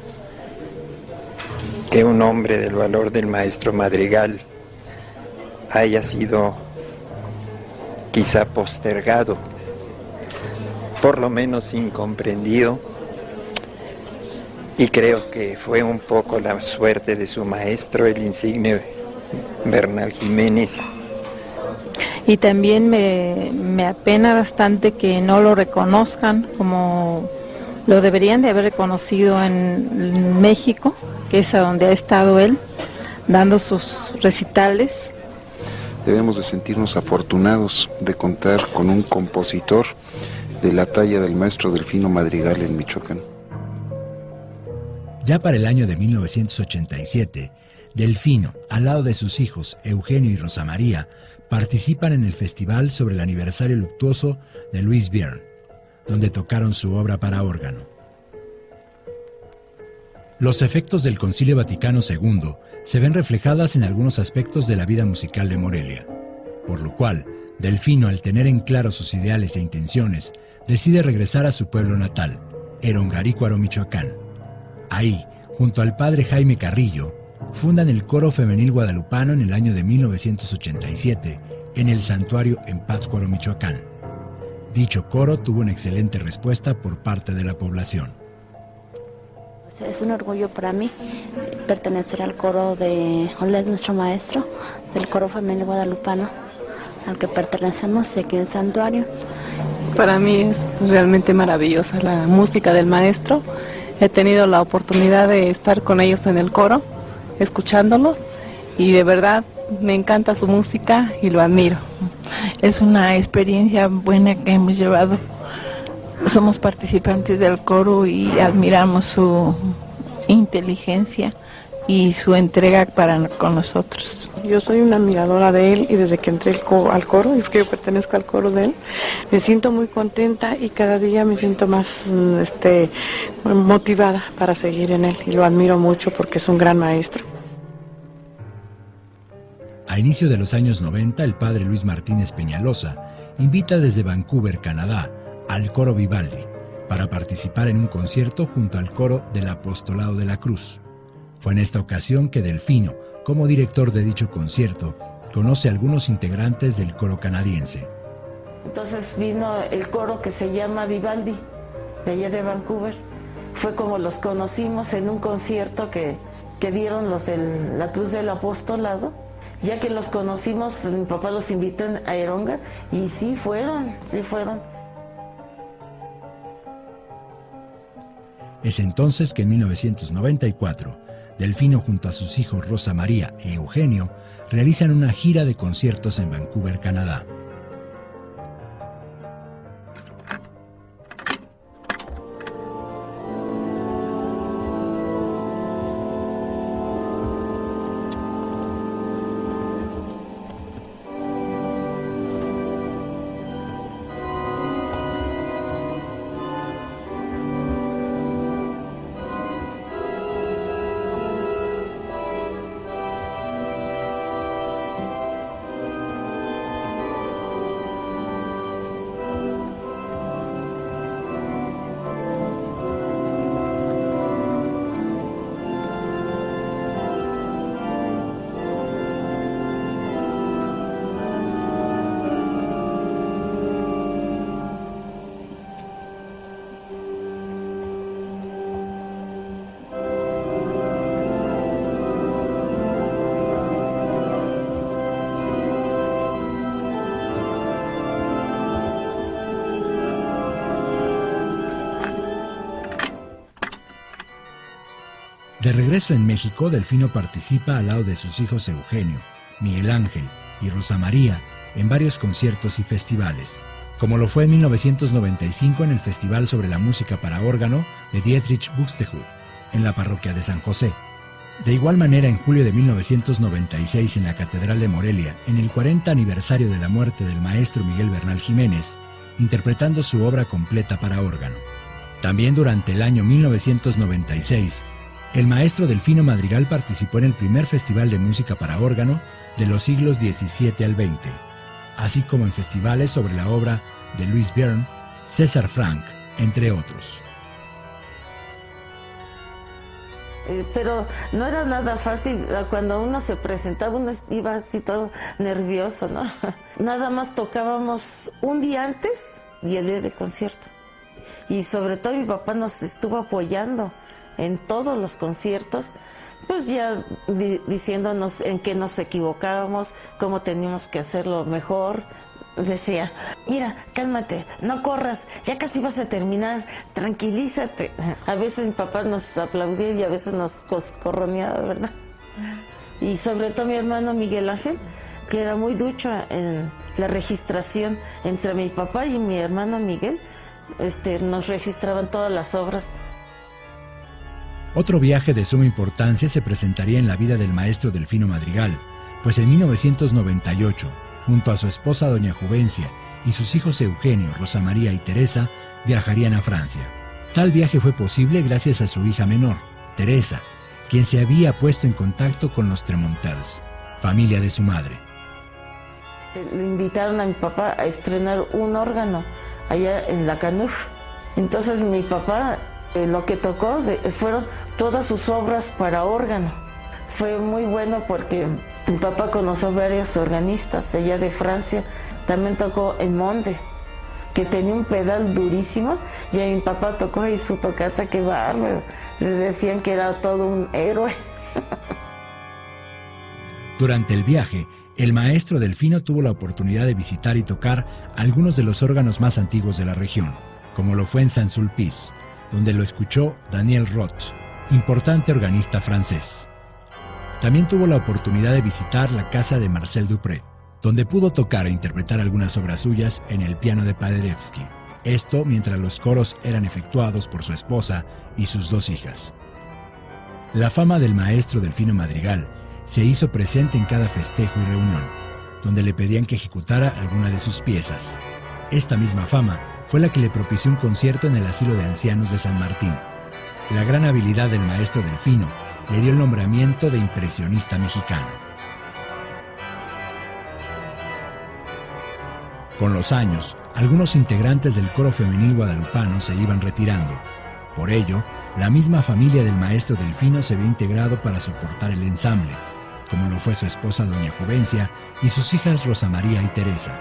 que un hombre del valor del maestro Madrigal haya sido quizá postergado, por lo menos incomprendido, y creo que fue un poco la suerte de su maestro, el insigne Bernal Jiménez. Y también me apena bastante que no lo reconozcan como lo deberían de haber reconocido en México, que es a donde ha estado él, dando sus recitales. Debemos de sentirnos afortunados de contar con un compositor de la talla del maestro Delfino Madrigal en Michoacán. Ya para el año de 1987, Delfino, al lado de sus hijos Eugenio y Rosa María, participan en el festival sobre el aniversario luctuoso de Louis Vierne, donde tocaron su obra para órgano. Los efectos del Concilio Vaticano II se ven reflejadas en algunos aspectos de la vida musical de Morelia, por lo cual Delfino, al tener en claro sus ideales e intenciones, decide regresar a su pueblo natal, Erongarícuaro, Michoacán. Ahí, junto al padre Jaime Carrillo, fundan el Coro Femenil Guadalupano en el año de 1987, en el santuario en Pátzcuaro, Michoacán. Dicho coro tuvo una excelente respuesta por parte de la población. Es un orgullo para mí pertenecer al coro de nuestro maestro, del Coro Femenil Guadalupano, al que pertenecemos aquí en el santuario. Para mí es realmente maravillosa la música del maestro. He tenido la oportunidad de estar con ellos en el coro, escuchándolos, y de verdad me encanta su música y lo admiro. Es una experiencia buena que hemos llevado. Somos participantes del coro y admiramos su inteligencia y su entrega con nosotros. Yo soy una admiradora de él y desde que entré al coro, y porque yo pertenezco al coro de él, me siento muy contenta y cada día me siento más motivada para seguir en él, y lo admiro mucho porque es un gran maestro. A inicio de los años 90, el padre Luis Martínez Peñalosa invita desde Vancouver, Canadá, al Coro Vivaldi para participar en un concierto junto al coro del Apostolado de la Cruz. Fue en esta ocasión que Delfino, como director de dicho concierto, conoce a algunos integrantes del coro canadiense. Entonces vino el coro que se llama Vivaldi, de allá de Vancouver. Fue como los conocimos en un concierto que dieron los de la Cruz del Apostolado. Ya que los conocimos, mi papá los invitó a Eronga y sí fueron. Es entonces que en 1994, Delfino junto a sus hijos Rosa María y Eugenio realizan una gira de conciertos en Vancouver, Canadá. De regreso en México, Delfino participa al lado de sus hijos Eugenio, Miguel Ángel y Rosa María en varios conciertos y festivales, como lo fue en 1995 en el Festival sobre la Música para Órgano de Dietrich Buxtehude, en la parroquia de San José. De igual manera, en julio de 1996 en la Catedral de Morelia, en el 40 aniversario de la muerte del maestro Miguel Bernal Jiménez, interpretando su obra completa para órgano. También durante el año 1996, el maestro Delfino Madrigal participó en el primer Festival de Música para Órgano de los siglos XVII al XX, así como en festivales sobre la obra de Louis Björn, César Franck, entre otros. Pero no era nada fácil. Cuando uno se presentaba, uno iba así todo nervioso, ¿no? Nada más tocábamos un día antes y el día del concierto. Y sobre todo mi papá nos estuvo apoyando en todos los conciertos, pues ya diciéndonos en qué nos equivocábamos, cómo teníamos que hacerlo mejor. Decía, mira, cálmate, no corras, ya casi vas a terminar, tranquilízate. A veces mi papá nos aplaudía y a veces nos coscorroneaba, ¿verdad? Y sobre todo mi hermano Miguel Ángel, que era muy ducho en la registración. Entre mi papá y mi hermano Miguel, nos registraban todas las obras. Otro viaje de suma importancia se presentaría en la vida del maestro Delfino Madrigal, pues en 1998, junto a su esposa doña Juvencia y sus hijos Eugenio, Rosa María y Teresa, viajarían a Francia. Tal viaje fue posible gracias a su hija menor, Teresa, quien se había puesto en contacto con los Tremontals, familia de su madre. Le invitaron a mi papá a estrenar un órgano allá en la Canur. Entonces mi papá lo que tocó fueron todas sus obras para órgano. Fue muy bueno porque mi papá conoció varios organistas allá de Francia. También tocó en Monde, que tenía un pedal durísimo, y a mi papá tocó ahí su tocata, que bárbaro. Le decían que era todo un héroe. Durante el viaje, el maestro Delfino tuvo la oportunidad de visitar y tocar algunos de los órganos más antiguos de la región, como lo fue en Saint-Sulpice, donde lo escuchó Daniel Roth, importante organista francés. También tuvo la oportunidad de visitar la casa de Marcel Dupré, donde pudo tocar e interpretar algunas obras suyas en el piano de Paderewski. Esto mientras los coros eran efectuados por su esposa y sus dos hijas. La fama del maestro Delfino Madrigal se hizo presente en cada festejo y reunión, donde le pedían que ejecutara alguna de sus piezas. Esta misma fama fue la que le propició un concierto en el Asilo de Ancianos de San Martín. La gran habilidad del maestro Delfino le dio el nombramiento de impresionista mexicano. Con los años, algunos integrantes del coro femenil guadalupano se iban retirando. Por ello, la misma familia del maestro Delfino se vio integrado para soportar el ensamble, como lo fue su esposa doña Juvencia y sus hijas Rosa María y Teresa.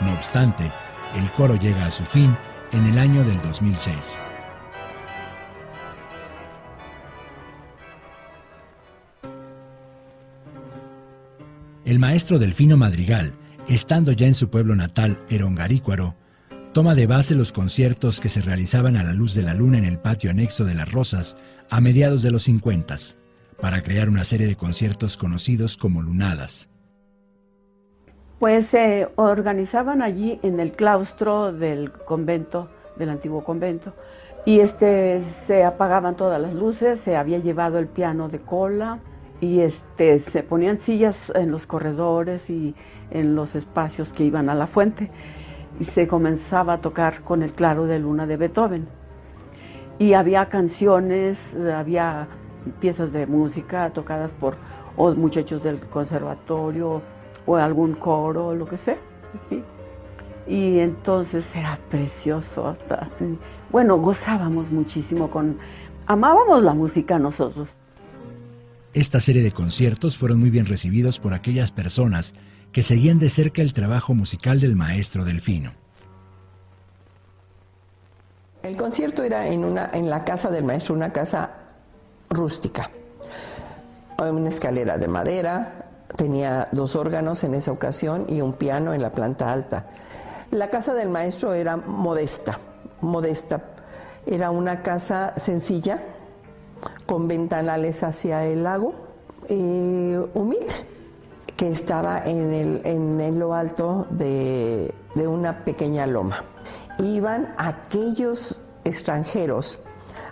No obstante, el coro llega a su fin en el año del 2006. El maestro Delfino Madrigal, estando ya en su pueblo natal, Erongarícuaro, toma de base los conciertos que se realizaban a la luz de la luna en el patio anexo de Las Rosas a mediados de los 50, para crear una serie de conciertos conocidos como lunadas. Pues se organizaban allí en el claustro del convento, del antiguo convento, y se apagaban todas las luces, se había llevado el piano de cola, y se ponían sillas en los corredores y en los espacios que iban a la fuente, y se comenzaba a tocar con el Claro de Luna de Beethoven. Y había canciones, había piezas de música tocadas por muchachos del conservatorio o algún coro, lo que sea, ¿sí? Y entonces era precioso, gozábamos muchísimo, amábamos la música nosotros. Esta serie de conciertos fueron muy bien recibidos por aquellas personas que seguían de cerca el trabajo musical del maestro Delfino. El concierto era en la casa del maestro, una casa rústica, una escalera de madera, tenía 2 órganos en esa ocasión y un piano en la planta alta. La casa del maestro era modesta, era una casa sencilla, con ventanales hacia el lago, humilde, que estaba en lo alto de una pequeña loma. Iban aquellos extranjeros,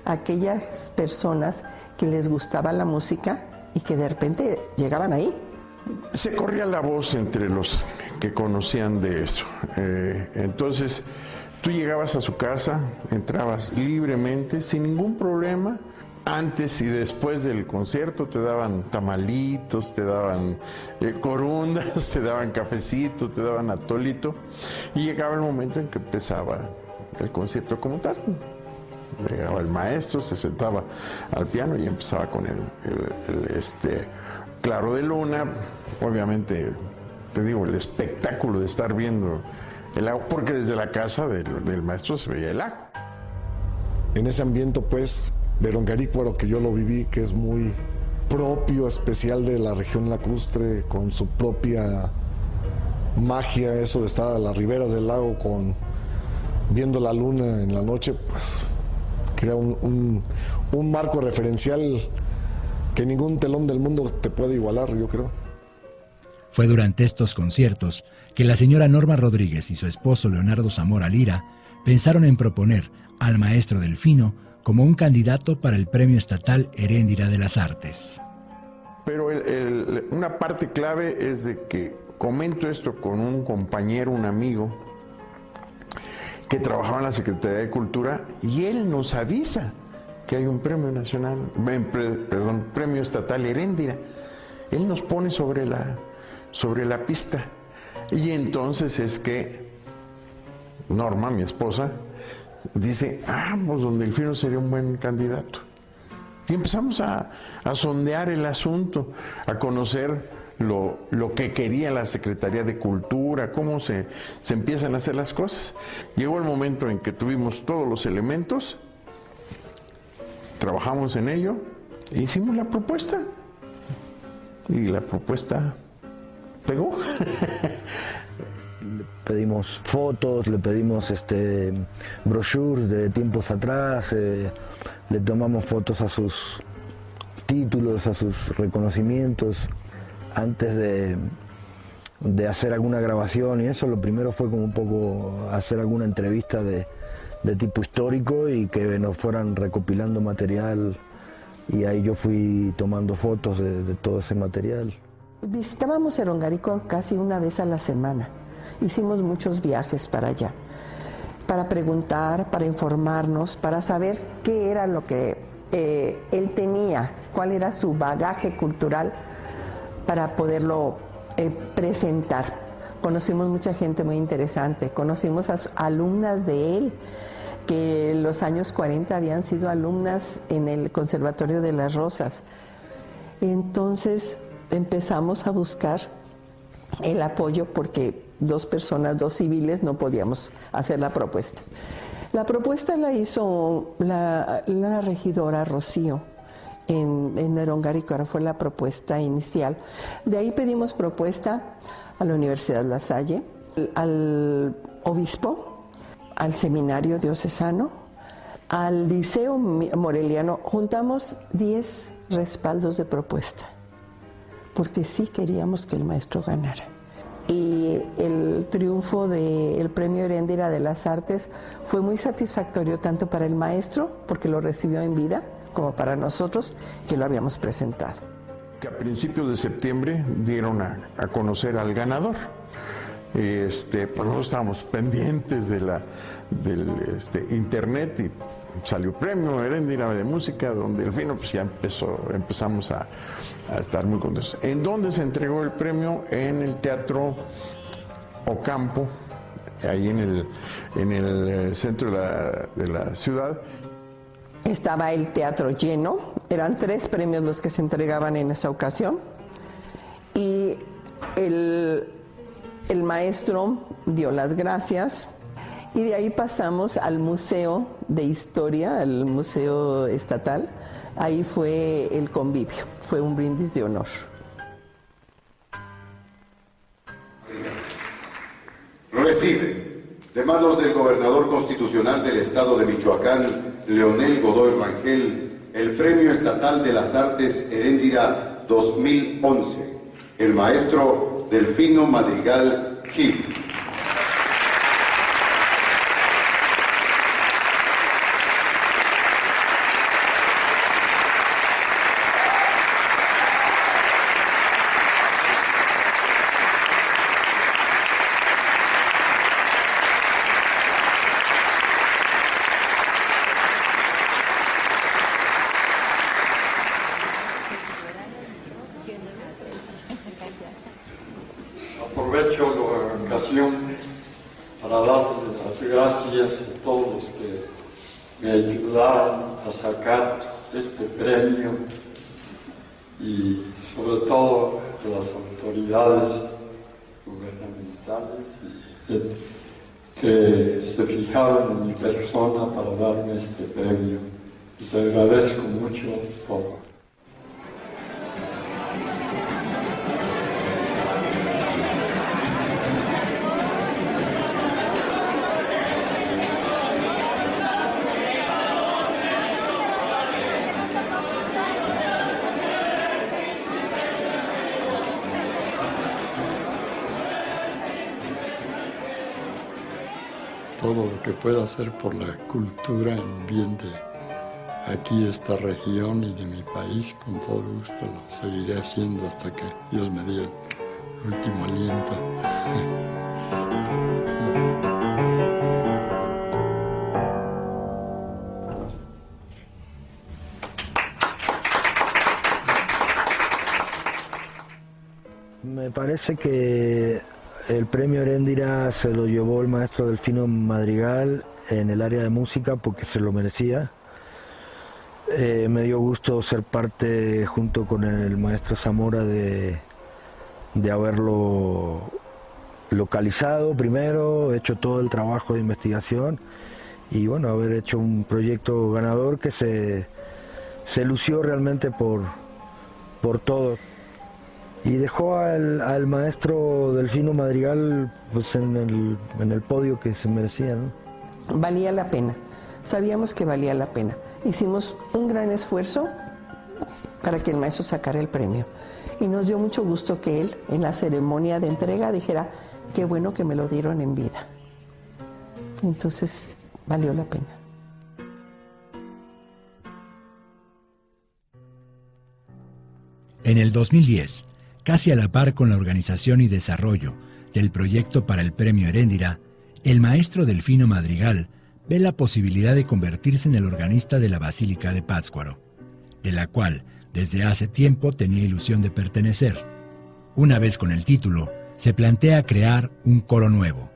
aquellas personas que les gustaba la música y que de repente llegaban ahí. Se corría la voz entre los que conocían de eso. Entonces, tú llegabas a su casa, entrabas libremente, sin ningún problema. Antes y después del concierto te daban tamalitos, te daban corundas, te daban cafecito, te daban atolito. Y llegaba el momento en que empezaba el concierto como tal. Llegaba el maestro, se sentaba al piano y empezaba con el claro de luna. Obviamente, te digo, el espectáculo de estar viendo el lago, porque desde la casa del maestro se veía el lago. En ese ambiente, pues, de Rongarícuaro, que yo lo viví, que es muy propio, especial de la región lacustre, con su propia magia, eso de estar a las riberas del lago viendo la luna en la noche, pues crea un marco referencial que ningún telón del mundo te puede igualar, yo creo. Fue durante estos conciertos que la señora Norma Rodríguez y su esposo Leonardo Zamora Lira pensaron en proponer al maestro Delfino como un candidato para el Premio Estatal Heréndira de las Artes. Pero una parte clave es de que comento esto con un compañero, un amigo, que trabajaba en la Secretaría de Cultura, y él nos avisa que hay un premio nacional, premio estatal Heréndira. Él nos pone sobre la pista. Y entonces es que Norma, mi esposa, dice, pues don Delfino sería un buen candidato. Y empezamos a sondear el asunto, a conocer lo que quería la Secretaría de Cultura, cómo se empiezan a hacer las cosas. Llegó el momento en que tuvimos todos los elementos, trabajamos en ello, e hicimos la propuesta. Y la propuesta pegó. Le pedimos fotos, le pedimos brochures de tiempos atrás, le tomamos fotos a sus títulos, a sus reconocimientos. Antes de hacer alguna grabación y eso, lo primero fue como un poco hacer alguna entrevista de tipo histórico y que nos fueran recopilando material, y ahí yo fui tomando fotos de todo ese material. Visitábamos Rongarícuaro casi una vez a la semana. Hicimos muchos viajes para allá, para preguntar, para informarnos, para saber qué era lo que él tenía, cuál era su bagaje cultural para poderlo presentar. Conocimos mucha gente muy interesante, conocimos a alumnas de él, que en los años 40 habían sido alumnas en el Conservatorio de las Rosas. Entonces empezamos a buscar el apoyo porque dos civiles no podíamos hacer la propuesta. La propuesta la hizo la regidora Rocío en Rongarícuaro, fue la propuesta inicial. De ahí pedimos propuesta a la Universidad La Salle, al obispo, al seminario diocesano, al liceo moreliano. Juntamos 10 respaldos de propuesta, porque sí queríamos que el maestro ganara. Y el triunfo del Premio Heréndira de las Artes fue muy satisfactorio tanto para el maestro, porque lo recibió en vida, como para nosotros, que lo habíamos presentado. Que a principios de septiembre dieron a conocer al ganador. Pues nosotros estábamos pendientes del internet, y salió Premio Heréndira de Música, donde Delfino pues ya empezamos a estar muy contentos. ¿En dónde se entregó el premio? En el Teatro Ocampo, ahí en el centro de la ciudad. Estaba el teatro lleno, eran 3 premios los que se entregaban en esa ocasión, y el maestro dio las gracias, y de ahí pasamos al Museo de Historia, al Museo Estatal. Ahí fue el convivio, fue un brindis de honor. Recibe, de manos del gobernador constitucional del estado de Michoacán, Leonel Godoy Rangel, el Premio Estatal de las Artes Heréndira 2011, el maestro Delfino Madrigal Gil. Aprovecho la ocasión para darles las gracias a todos los que me ayudaron a sacar este premio y sobre todo a las autoridades gubernamentales que se fijaron en mi persona para darme este premio. Les agradezco mucho todo. Todo lo que pueda hacer por la cultura en bien de aquí, esta región y de mi país, con todo gusto lo seguiré haciendo hasta que Dios me dé el último aliento. Me parece que el premio Heréndira se lo llevó el maestro Delfino Madrigal en el área de música porque se lo merecía. Me dio gusto ser parte, junto con el maestro Zamora, de haberlo localizado primero, hecho todo el trabajo de investigación y bueno, haber hecho un proyecto ganador que se lució realmente por todo. Y dejó al maestro Delfino Madrigal pues en el podio que se merecía, ¿no? Valía la pena, sabíamos que valía la pena. Hicimos un gran esfuerzo para que el maestro sacara el premio. Y nos dio mucho gusto que él, en la ceremonia de entrega, dijera, qué bueno que me lo dieron en vida. Entonces, valió la pena. En el 2010, casi a la par con la organización y desarrollo del proyecto para el Premio Heréndira, el maestro Delfino Madrigal ve la posibilidad de convertirse en el organista de la Basílica de Pátzcuaro, de la cual desde hace tiempo tenía ilusión de pertenecer. Una vez con el título, se plantea crear un coro nuevo,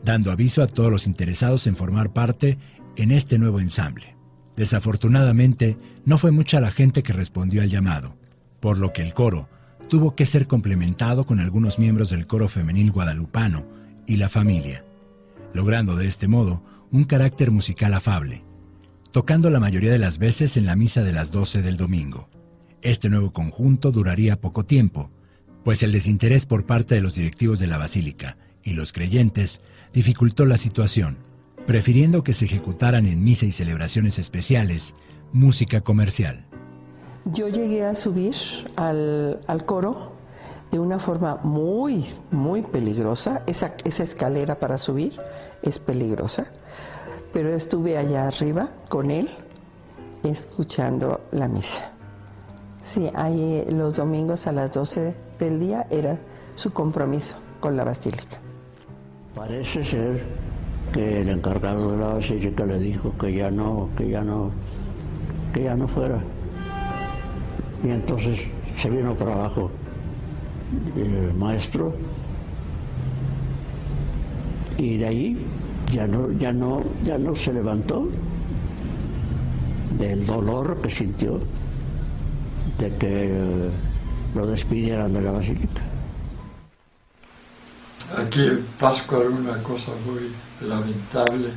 dando aviso a todos los interesados en formar parte en este nuevo ensamble. Desafortunadamente, no fue mucha la gente que respondió al llamado, por lo que el coro tuvo que ser complementado con algunos miembros del coro femenil guadalupano y la familia, logrando de este modo un carácter musical afable, tocando la mayoría de las veces en la misa de las 12 del domingo. Este nuevo conjunto duraría poco tiempo, pues el desinterés por parte de los directivos de la Basílica y los creyentes dificultó la situación, prefiriendo que se ejecutaran en misa y celebraciones especiales música comercial. Yo llegué a subir al coro de una forma muy, muy peligrosa. Esa escalera para subir es peligrosa, pero estuve allá arriba con él escuchando la misa. Sí, ahí los domingos a las 12 del día era su compromiso con la Basílica. Parece ser que el encargado de la Basílica le dijo que ya no fuera. Y entonces se vino para abajo el maestro y de ahí ya no se levantó del dolor que sintió de que lo despidieran de la Basílica. Aquí en Pátzcuaro una cosa muy lamentable.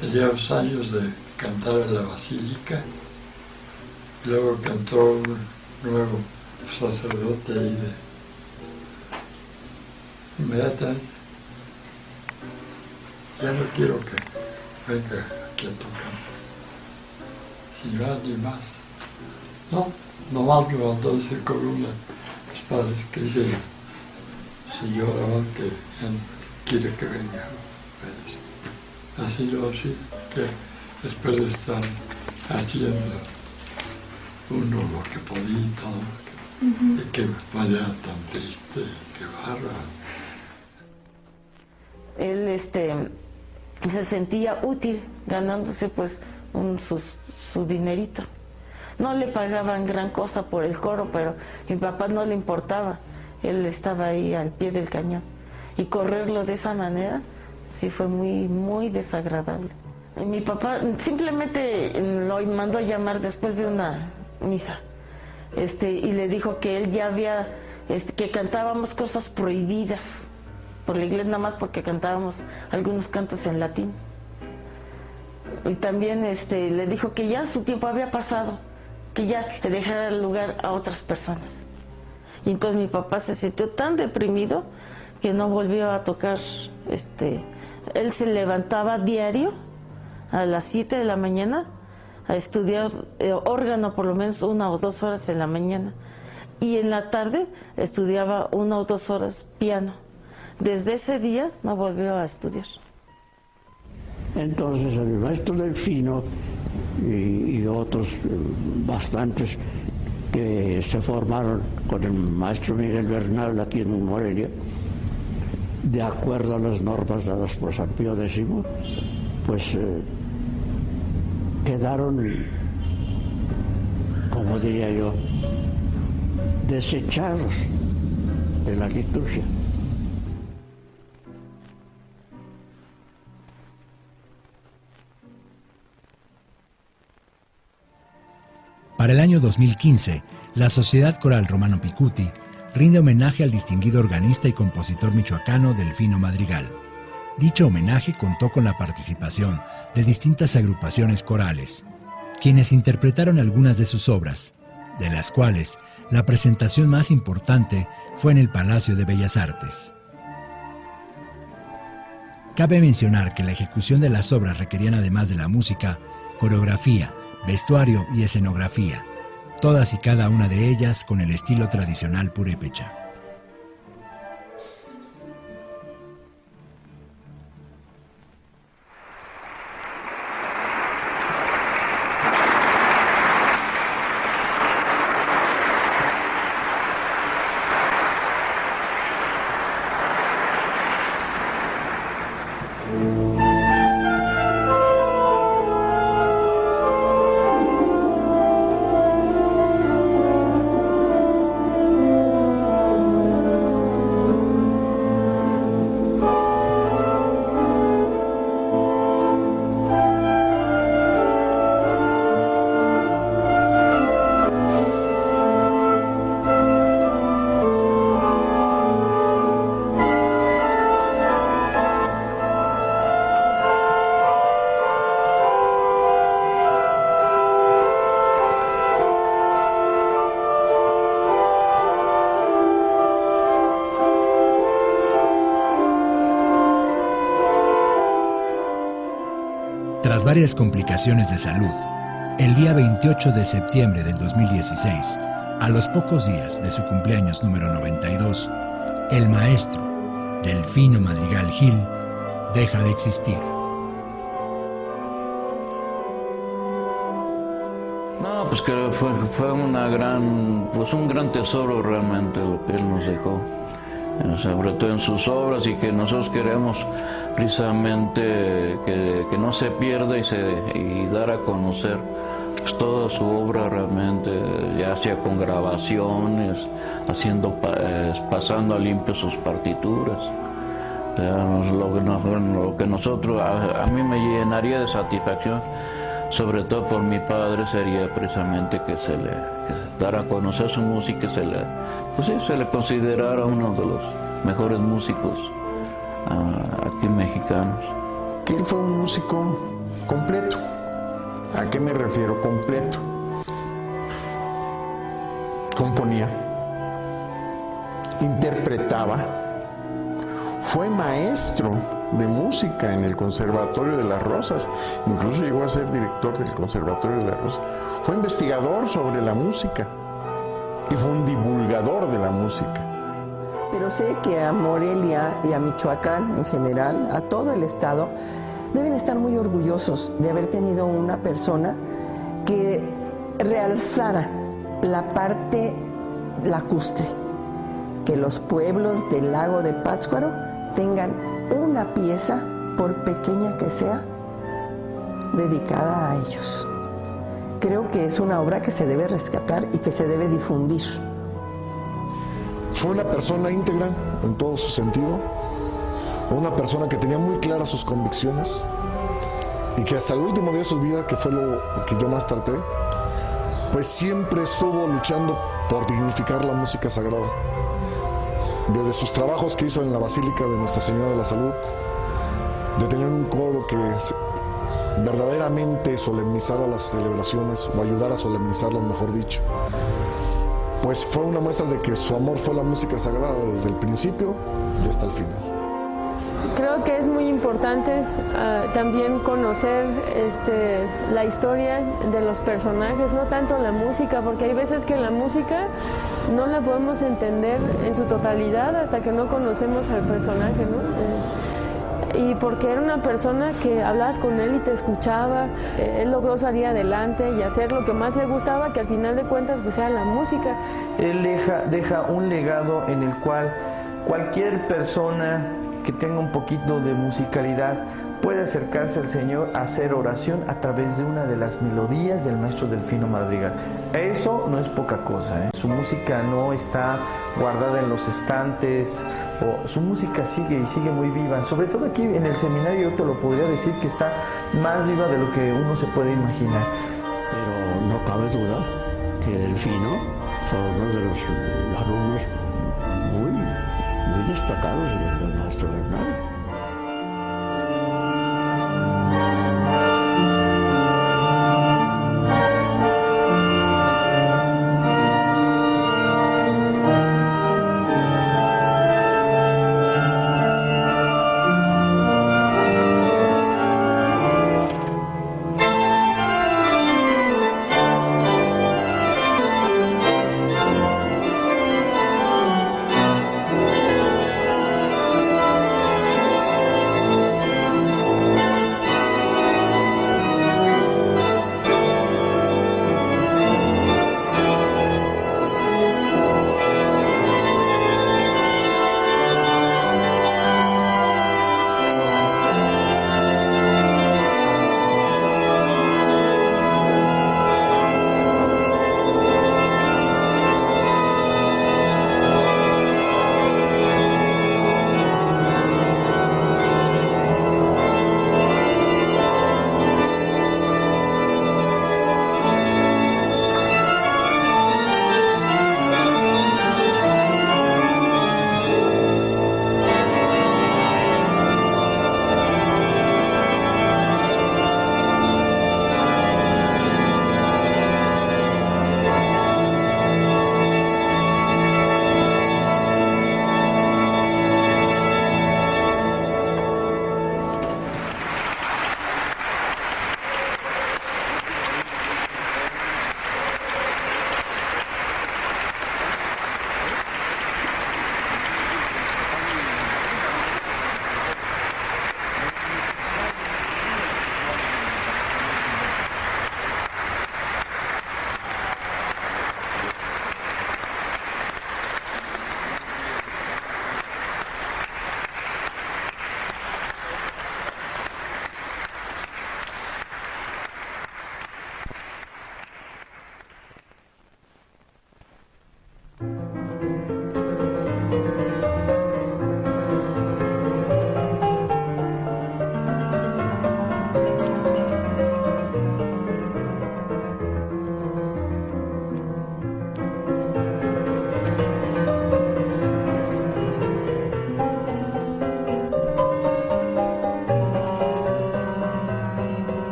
Tenía 2 años de cantar en la Basílica. Luego que entró un nuevo sacerdote ahí inmediatamente. Ya no quiero que venga aquí a tocar. sin nadie más. No, nomás me mandó a decir con una de mis padres que dice, señora, que quiere que venga. Pues, así que después de estar haciendo uno lo que podía y todo, de qué manera tan triste, qué bárbaro. Él se sentía útil ganándose pues su dinerito. No le pagaban gran cosa por el coro, pero a mi papá no le importaba. Él estaba ahí al pie del cañón. Y correrlo de esa manera sí fue muy, muy desagradable. Y mi papá simplemente lo mandó a llamar después de una misa. Y le dijo que él ya había, que cantábamos cosas prohibidas por la iglesia, nada más porque cantábamos algunos cantos en latín. Y también le dijo que ya su tiempo había pasado, que ya le dejara el lugar a otras personas. Y entonces mi papá se sintió tan deprimido que no volvió a tocar. Él se levantaba diario a las 7 de la mañana a estudiar órgano por lo menos 1 o 2 horas en la mañana. Y en la tarde estudiaba 1 o 2 horas piano. Desde ese día no volvió a estudiar. Entonces el maestro Delfino y otros bastantes que se formaron con el maestro Miguel Bernal aquí en Morelia, de acuerdo a las normas dadas por San Pío X, pues quedaron, como diría yo, desechados de la liturgia. Para el año 2015, la Sociedad Coral Romano Picuti rinde homenaje al distinguido organista y compositor michoacano Delfino Madrigal. Dicho homenaje contó con la participación de distintas agrupaciones corales, quienes interpretaron algunas de sus obras, de las cuales la presentación más importante fue en el Palacio de Bellas Artes. Cabe mencionar que la ejecución de las obras requerían, además de la música, coreografía, vestuario y escenografía, todas y cada una de ellas con el estilo tradicional purépecha. Tras varias complicaciones de salud, el día 28 de septiembre del 2016, a los pocos días de su cumpleaños número 92, el maestro Delfino Madrigal Gil deja de existir. No, pues que fue un gran tesoro realmente lo que él nos dejó, sobre todo en sus obras, y que nosotros queremos precisamente que no se pierda y dar a conocer pues toda su obra realmente, ya sea con grabaciones, pasando a limpio sus partituras. Lo que nosotros, a mí me llenaría de satisfacción, sobre todo por mi padre, sería precisamente que se dara a conocer su música, y se le considerara uno de los mejores músicos aquí mexicanos. Que él fue un músico completo. ¿A qué me refiero completo? Componía, interpretaba, fue maestro de música en el Conservatorio de las Rosas, incluso llegó a ser director del Conservatorio de las Rosas. Fue investigador sobre la música y fue un divulgador de la música. Pero sé que a Morelia y a Michoacán en general, a todo el estado, deben estar muy orgullosos de haber tenido una persona que realzara la parte lacustre, que los pueblos del lago de Pátzcuaro tengan una pieza, por pequeña que sea, dedicada a ellos. Creo que es una obra que se debe rescatar y que se debe difundir. Fue una persona íntegra en todo su sentido, una persona que tenía muy claras sus convicciones y que hasta el último día de su vida, que fue lo que yo más traté, pues siempre estuvo luchando por dignificar la música sagrada. Desde sus trabajos que hizo en la Basílica de Nuestra Señora de la Salud, de tener un coro que verdaderamente solemnizara las celebraciones, o ayudara a solemnizarlas, mejor dicho, pues fue una muestra de que su amor fue la música sagrada desde el principio y hasta el final. Creo que es muy importante también conocer la historia de los personajes, no tanto la música, porque hay veces que la música no la podemos entender en su totalidad hasta que no conocemos al personaje, ¿no? Y porque era una persona que hablabas con él y te escuchaba, él logró salir adelante y hacer lo que más le gustaba, que al final de cuentas pues era la música. Él deja un legado en el cual cualquier persona que tenga un poquito de musicalidad puede acercarse al Señor a hacer oración a través de una de las melodías del maestro Delfino Madrigal. Eso no es poca cosa, ¿eh? Su música no está guardada en los estantes, su música sigue muy viva. Sobre todo aquí en el seminario yo te lo podría decir que está más viva de lo que uno se puede imaginar. Pero no cabe duda que Delfino fue uno de los alumnos muy destacados del maestro Bernal.